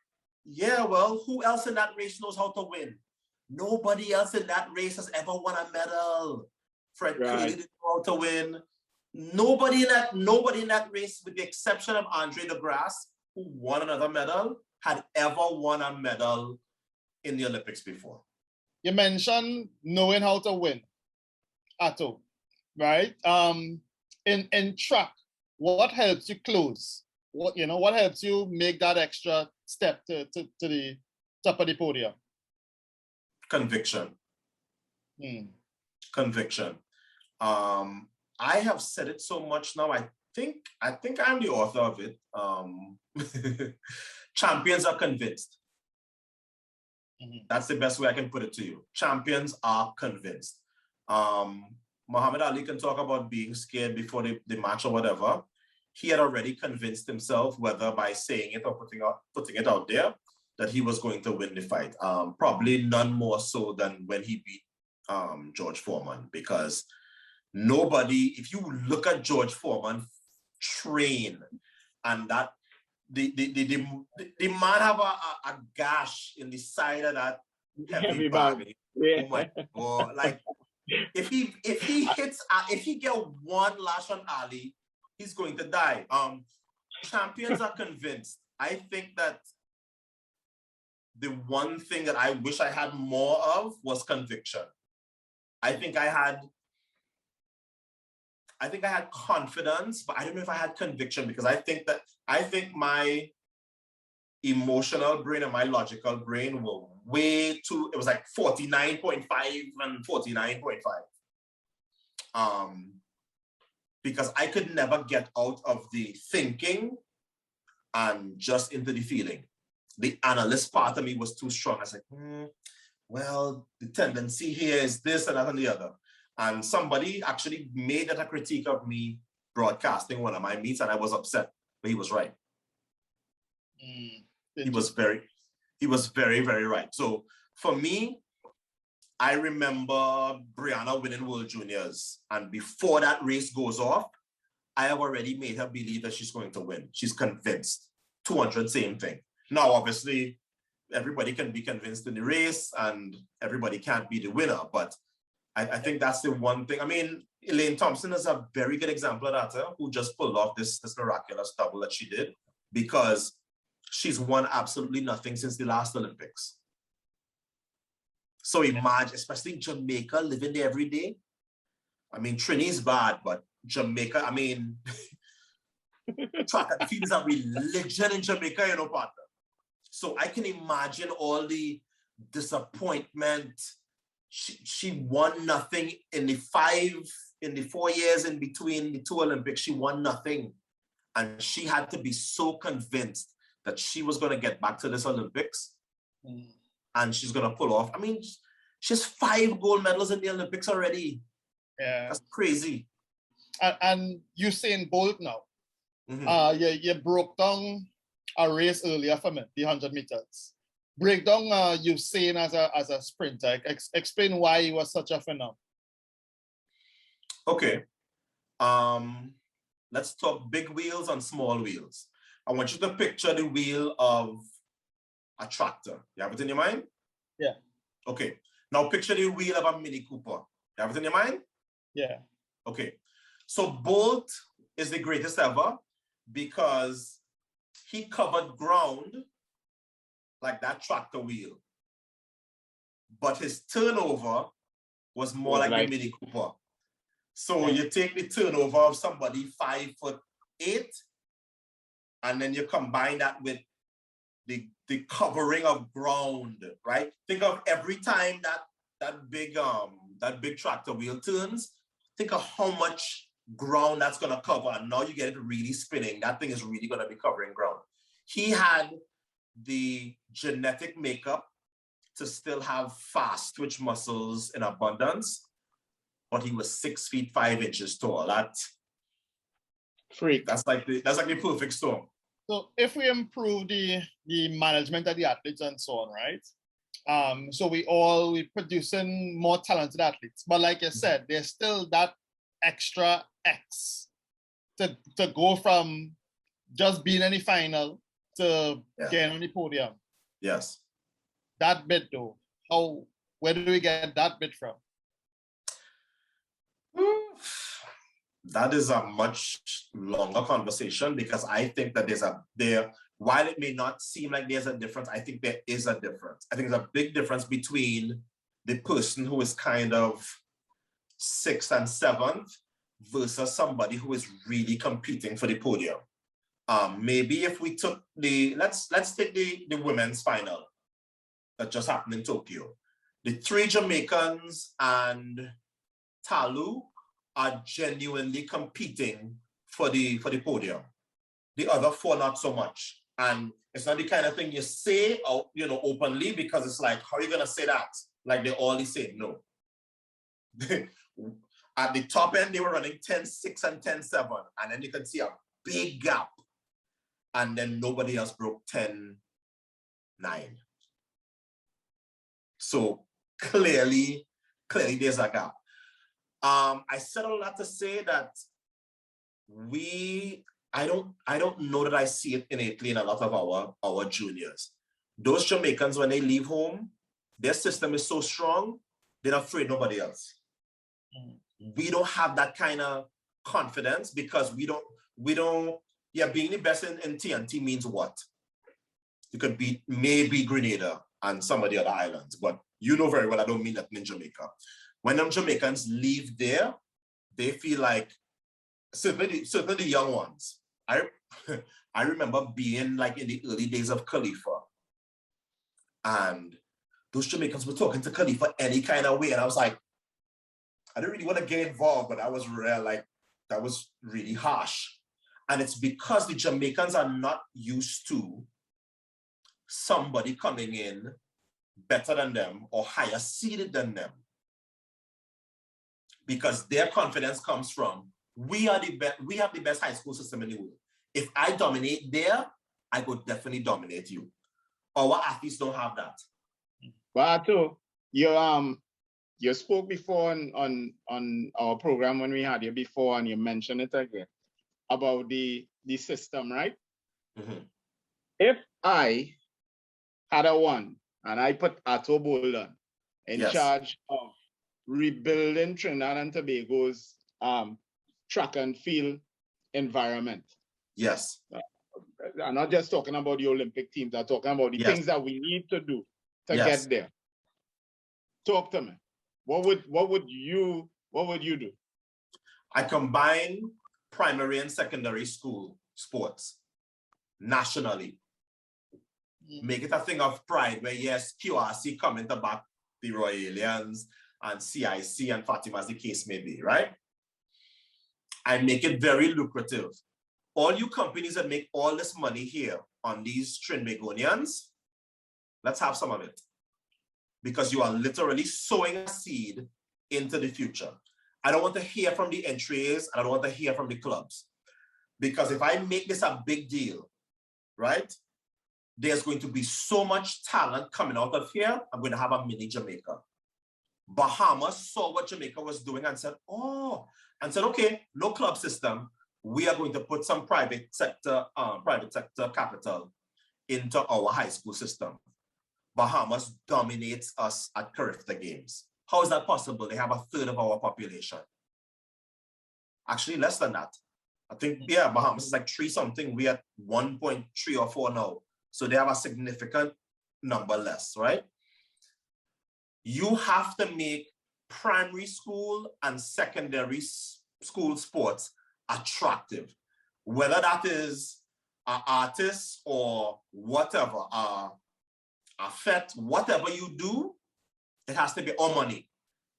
yeah, well, who else in that race knows how to win? Nobody else in that race has ever won a medal. Fred clearly didn't know how to win. Nobody in that race, with the exception of Andre DeGrasse, who won another medal, had ever won a medal in the Olympics before. You mentioned knowing how to win, Ato, right? In track, what helps you close? What helps you make that extra step to the top of the podium? Conviction. Conviction. I have said it so much now. I think I'm the author of it. Champions are convinced. That's the best way I can put it to you. Champions are convinced. Muhammad Ali can talk about being scared before the match or whatever. He had already convinced himself, whether by saying it or putting it out there, that he was going to win the fight. Probably none more so than when he beat George Foreman, because nobody, if you look at George Foreman train, and that the man have a gash in the side of that heavy bag. Yeah. Oh my God! Like if he hits, if he get one lash on Ali, he's going to die. Champions are convinced. I think that the one thing that I wish I had more of was conviction. I think I had confidence, but I don't know if I had conviction, because I think my emotional brain and my logical brain were way too, it was like 49.5 and 49.5. Because I could never get out of the thinking and just into the feeling. The analyst part of me was too strong. I was like, well, the tendency here is this and that and the other. And somebody actually made that a critique of me broadcasting one of my meets, and I was upset, but he was right. He was very, very right. So for me, I remember Brianna winning World Juniors, and before that race goes off, I have already made her believe that she's going to win. She's convinced. 200, same thing. Now, obviously, everybody can be convinced in the race, and everybody can't be the winner, but I think that's the one thing. I mean, Elaine Thompson is a very good example of that, who just pulled off this miraculous double that she did, because she's won absolutely nothing since the last Olympics. So imagine, especially Jamaica, living there every day. I mean, Trinity's bad, but Jamaica, I mean, track and field is a religion in Jamaica, partner. So I can imagine all the disappointment. She won nothing in the 4 years in between the two Olympics. She won nothing. And she had to be so convinced that she was going to get back to this Olympics and she's going to pull off. I mean, she has 5 gold medals in the Olympics already. Yeah. That's crazy. And Usain Bolt now. You broke down a race earlier for me, the 100 meters. Break down Usain as a sprinter. Explain why he was such a phenomenon. Okay. Let's talk big wheels and small wheels. I want you to picture the wheel of a tractor. You have it in your mind? Yeah. Okay. Now picture the wheel of a Mini Cooper. You have it in your mind? Yeah. Okay. So Bolt is the greatest ever because he covered ground like that tractor wheel. But his turnover was more like the Mini Cooper. So you take the turnover of somebody 5'8", and then you combine that with the covering of ground, right? Think of every time that big tractor wheel turns, think of how much ground that's gonna cover, and now you get it really spinning. That thing is really gonna be covering ground. He had the genetic makeup to still have fast twitch muscles in abundance, but he was 6 feet 5 inches tall. That's freak. That's like the perfect storm. So if we improve the management of the athletes and so on, right? So we producing more talented athletes. But like you said, there's still that extra X to go from just being in the final to getting on the podium. Yes. That bit though, where do we get that bit from? That is a much longer conversation, because I think that while it may not seem like there's a difference, I think there is a difference. I think there's a big difference between the person who is kind of 6th and 7th versus somebody who is really competing for the podium. Maybe if we took let's take the women's final that just happened in Tokyo. The 3 Jamaicans and Talu are genuinely competing for the podium. The other 4 not so much. And it's not the kind of thing you say out, openly, because it's like, how are you gonna say that? Like they always say no. At the top end, they were running 10-6 and 10-7, and then you can see a big gap. And then nobody else broke 10-9. So clearly there's a gap. I said all that to say that I don't know that I see it innately in a lot of our juniors. Those Jamaicans, when they leave home, their system is so strong, they're not afraid of nobody else. We don't have that kind of confidence because we don't, being the best in TNT means what? You could beat maybe Grenada and some of the other islands, but you know very well I don't mean that in Jamaica. When them Jamaicans leave there, they feel like, certainly the young ones. I remember being like in the early days of Khalifa, and those Jamaicans were talking to Khalifa any kind of way, and I was like, I didn't really want to get involved, but that was really harsh. And it's because the Jamaicans are not used to somebody coming in better than them or higher seeded than them. Because their confidence comes from, we have the best high school system in the world. If I dominate there, I could definitely dominate you. Our athletes don't have that. But Ato, you spoke before on our program when we had you before, and you mentioned it again about the system, right? Mm-hmm. If I had a one and I put Ato Boldon in charge of rebuilding Trinidad and Tobago's track and field environment. Yes. I'm not just talking about the Olympic teams, I'm talking about the things that we need to do to get there. Talk to me. What would you do? I combine primary and secondary school sports nationally. Make it a thing of pride where yes, QRC coming to back the Royalians and CIC and Fatima as the case may be, right? I make it very lucrative. All you companies that make all this money here on these Trinbagonians, let's have some of it. Because you are literally sowing a seed into the future. I don't want to hear from the entries, and I don't want to hear from the clubs. Because if I make this a big deal, right, there's going to be so much talent coming out of here, I'm going to have a mini Jamaica. Bahamas saw what Jamaica was doing and said, okay, no club system. We are going to put some private sector capital into our high school system. Bahamas dominates us at Carifta Games. How is that possible? They have 1/3 of our population. Actually, less than that. I think, Bahamas is like 3 something. We are 1.3 or 4 now. So they have a significant number less, right? You have to make primary school and secondary school sports attractive. Whether that is an artist or whatever, a fet, whatever you do, it has to be all money.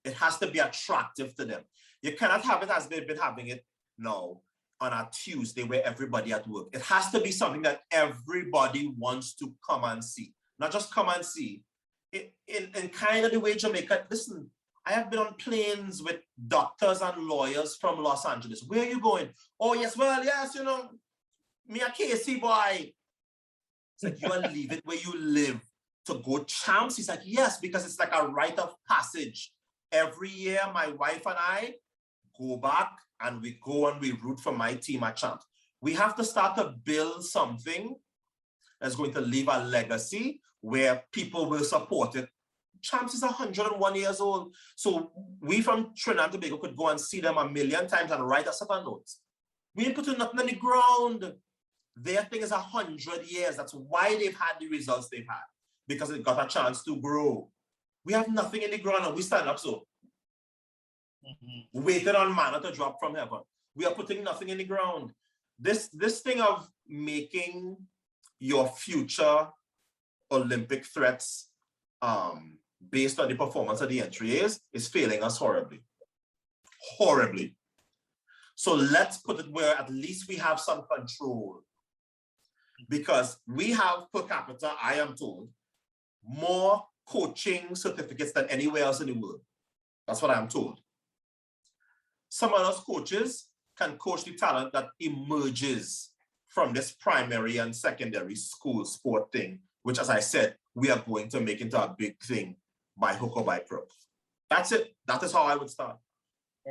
It has to be attractive to them. You cannot have it as they've been having it now on a Tuesday where everybody at work. It has to be something that everybody wants to come and see. Not just come and see. In kind of the way Jamaica, listen, I have been on planes with doctors and lawyers from Los Angeles. Where are you going? Oh, yes, me a KC boy. It's like, you want to leave it where you live to go champs? He's like, yes, because it's like a rite of passage. Every year, my wife and I go back and we go and we root for my team at champs. We have to start to build something that's going to leave a legacy where people will support it. Champs is 101 years old. So we from Trinidad and Tobago could go and see them 1,000,000 times and write a set of notes. We ain't putting nothing on the ground. Their thing is 100 years. That's why they've had the results they've had, because it got a chance to grow. We have nothing in the ground and we stand up so. Waiting on manna to drop from heaven. We are putting nothing in the ground. This thing of making your future Olympic threats based on the performance of the entry is failing us horribly. Horribly. So let's put it where at least we have some control. Because we have per capita, I am told, more coaching certificates than anywhere else in the world. That's what I'm told. Some of those coaches can coach the talent that emerges from this primary and secondary school sport thing, which, as I said, we are going to make into a big thing by hook or by crook. That's it. That is how I would start.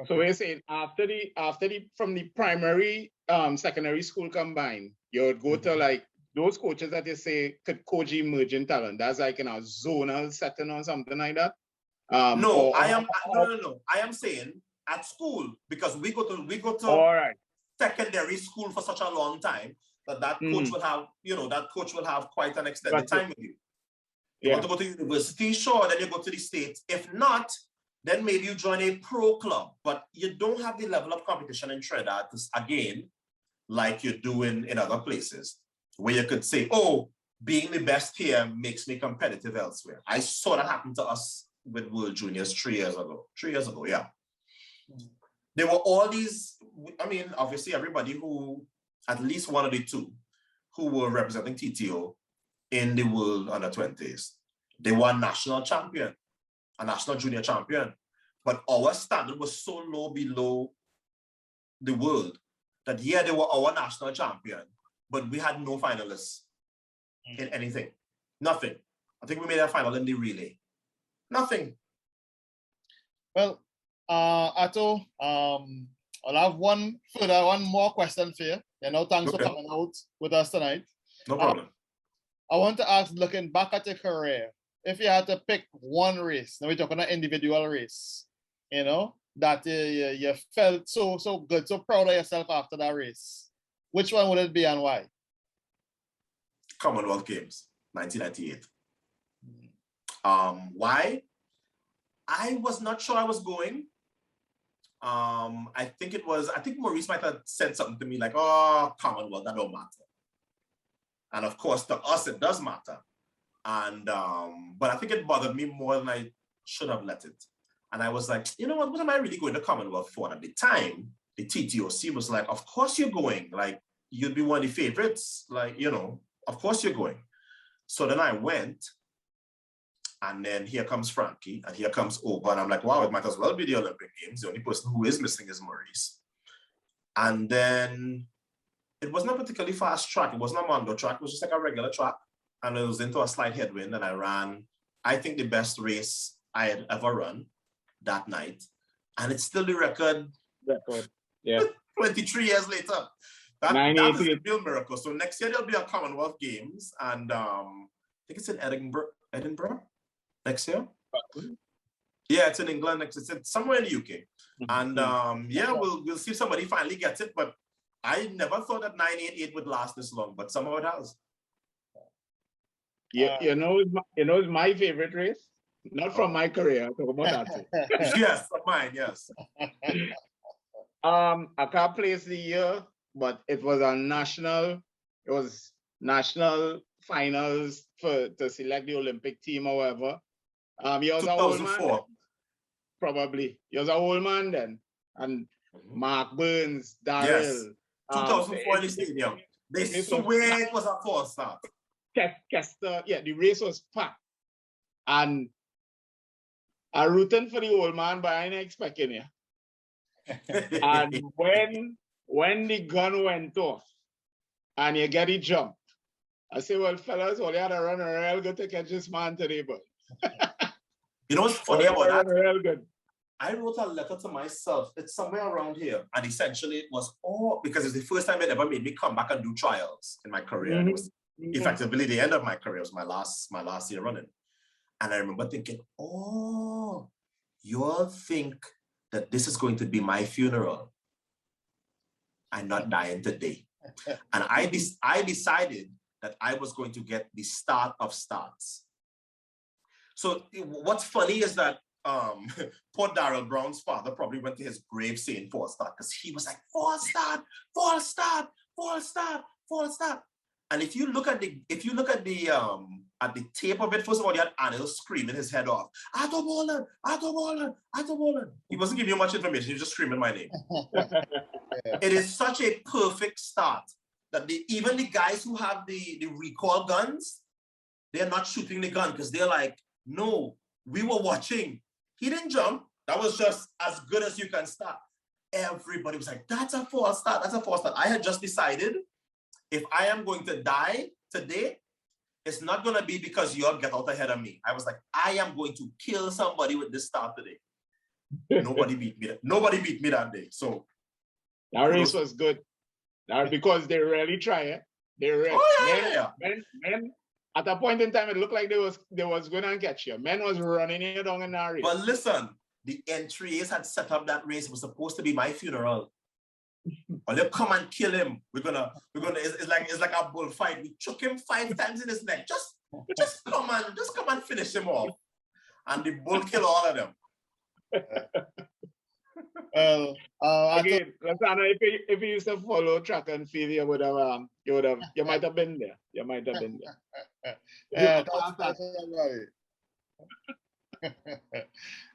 So we're saying from the primary, secondary school combined, you would go to like those coaches that you say could coach emerging talent. That's like in a zonal setting or something like that. No. I am saying at school, because we go to all right. secondary school for such a long time that coach will have, that coach will have quite an extended time with you. You want to go to university, sure, then you go to the States. If not, then maybe you join a pro club, but you don't have the level of competition in Trinidad, again, like you do in other places, where you could say, oh, being the best here makes me competitive elsewhere. I saw that happen to us with World Juniors 3 years ago. 3 years ago, yeah. There were all these, obviously everybody who, at least one of the two, who were representing TTO in the World Under-20s. They were a national champion, a national junior champion. But our standard was so low below the world that, yeah, they were our national champion, but we had no finalists in anything. Nothing. I think we made a final in the relay. Nothing. Well, Ato, I'll have one more question for you. Thanks for coming out with us tonight. No problem. I want to ask, looking back at your career, if you had to pick one race, now we're talking an individual race, that you felt so good, so proud of yourself after that race, which one would it be and why? Commonwealth Games, 1998. Why? I was not sure I was going. I think Maurice might have said something to me like, oh, Commonwealth, that don't matter. And of course, to us, it does matter. And, but I think it bothered me more than I should have let it. And I was like, you know what am I really going to Commonwealth for? And at the time, the TTOC was like, of course you're going. Like, you'd be one of the favorites. Like, of course you're going. So then I went. And then here comes Frankie, and here comes Oba, and I'm like, wow, it might as well be the Olympic Games. The only person who is missing is Maurice. And then it wasn't a particularly fast track. It wasn't a Mondo track. It was just like a regular track. And it was into a slight headwind, and I ran, I think, the best race I had ever run that night. And it's still the record. Yeah. 23 years later. That is a real miracle. So next year, there'll be a Commonwealth Games, and I think it's in Edinburgh. Next year? Yeah, it's in England. It's somewhere in the UK. And yeah, we'll see if somebody finally gets it. But I never thought that 988 would last this long, but somehow it has. Yeah, it's my favorite race. Not from my career, talk about that. Yes, of mine, yes. I can't place the year, but it was national finals to select the Olympic team, however. He was 2004. An old man, probably. He was an old man then. And Mark Burns, Daryl. Yes. 2004 in the stadium. They swear it was a false start. Kester, yeah, the race was packed. And I rooting for the old man, but I ain't expecting it. And when the gun went off and you get it jump, I say, well, fellas, all you had to run real good to catch this man today, but. You know what's funny about that? Real good. I wrote a letter to myself. It's somewhere around here. And essentially it was because it's the first time it ever made me come back and do trials in my career. It was effectively the end of my career. It was my last year running. And I remember thinking, oh, you all think that this is going to be my funeral. I'm not dying today. And I decided that I was going to get the start of starts. So what's funny is that poor Darrell Brown's father probably went to his grave saying false start, because he was like, false start, false start, false start, false start. And if you look at the tape of it, first of all, you had Anil screaming his head off. Ato Boldon, Ato Boldon, Ato Boldon. He wasn't giving you much information, he was just screaming my name. It is such a perfect start that even the guys who have the recall guns, they're not shooting the gun because they're like, no, we were watching. He didn't jump. That was just as good as you can start. Everybody was like, that's a false start, that's a false start. I had just decided, if I am going to die today, it's not going to be because you all get out ahead of me. I was like, I am going to kill somebody with this start today. Nobody beat me. Nobody beat me that day. So that race was good. Because they really try it. They really. Men, at a point in time, it looked like they was going to catch you. Men was running you down in that race. But listen, the entries had set up that race. It was supposed to be my funeral. Or they'll come and kill him. It's like a bullfight. We choke him 5 times in his neck. Just come and finish him off. And the bull kill all of them. Well, again, Lasana, if you used to follow track and field, you might have been there. You might have been there. Yeah, that's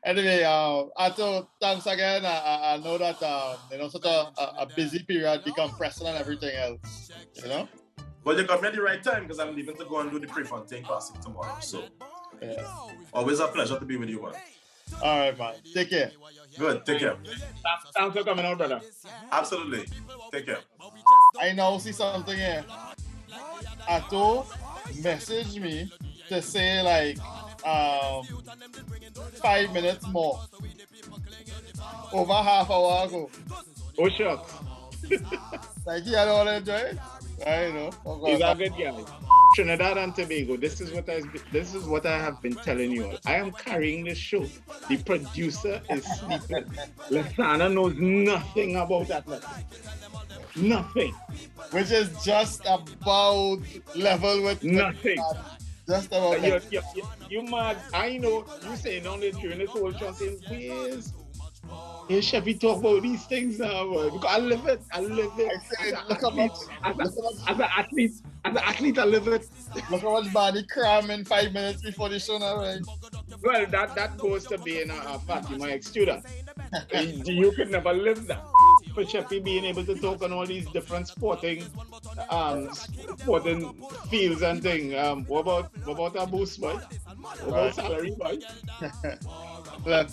anyway, Ato, thanks again. I know that such a busy period become pressing and everything else. You know. Well, you got me at the right time because I'm leaving to go and do the Prefontaine Classic tomorrow. So, always a pleasure to be with you, man. All right, man. Take care. Good. Take care. Thanks for coming out, brother. Absolutely. Take care. I now see something here. Ato messaged me to say like 5 minutes more. Over half hour ago. Oh, shucks. Like he had all enjoy it. I know. He's a good guy. Trinidad and Tobago, this is what I have been telling you all. I am carrying the show. The producer is sleeping. Lasana knows nothing about that letter. Nothing. Which is just about level with nothing. Just about you mad. I know you saying only during this whole show saying, please. Hey, Chef, we talk about these things now, boy. Because I live it. I live it. As an athlete, I live it. Look how much Barney cramming 5 minutes before the show now, right? Well, that goes to being a Fatima ex-student. You could never live that. For Sheffy being able to talk on all these different sporting fields and things. What about a boost, boy? What about salary, boy? Look,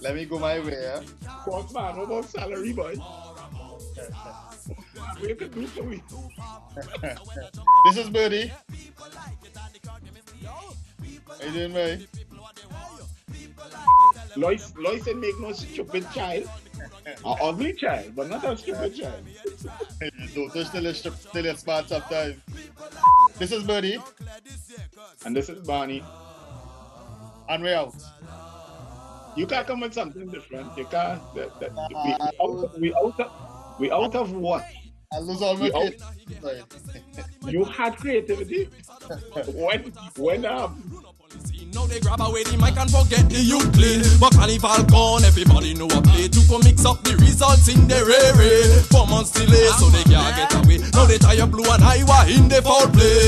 let me go my way, yeah? What, man? What about salary, boy? What you can do for me? This is Burdie. How you doing, man? Lois said make no stupid child. An ugly child, but not a stupid child. Don't touch till you're smart sometimes. This is Burdie. And this is Barney. And we're out. You can't come with something different. You can't. We out of what? I lose all my kids. You had creativity. when Now they grab away the mic and forget the youth play. But carnival gone, everybody know a play. To go mix up the results in the rare. 4 months delay, so they can't get away. Now they tie a blue and Iowa in the foul play.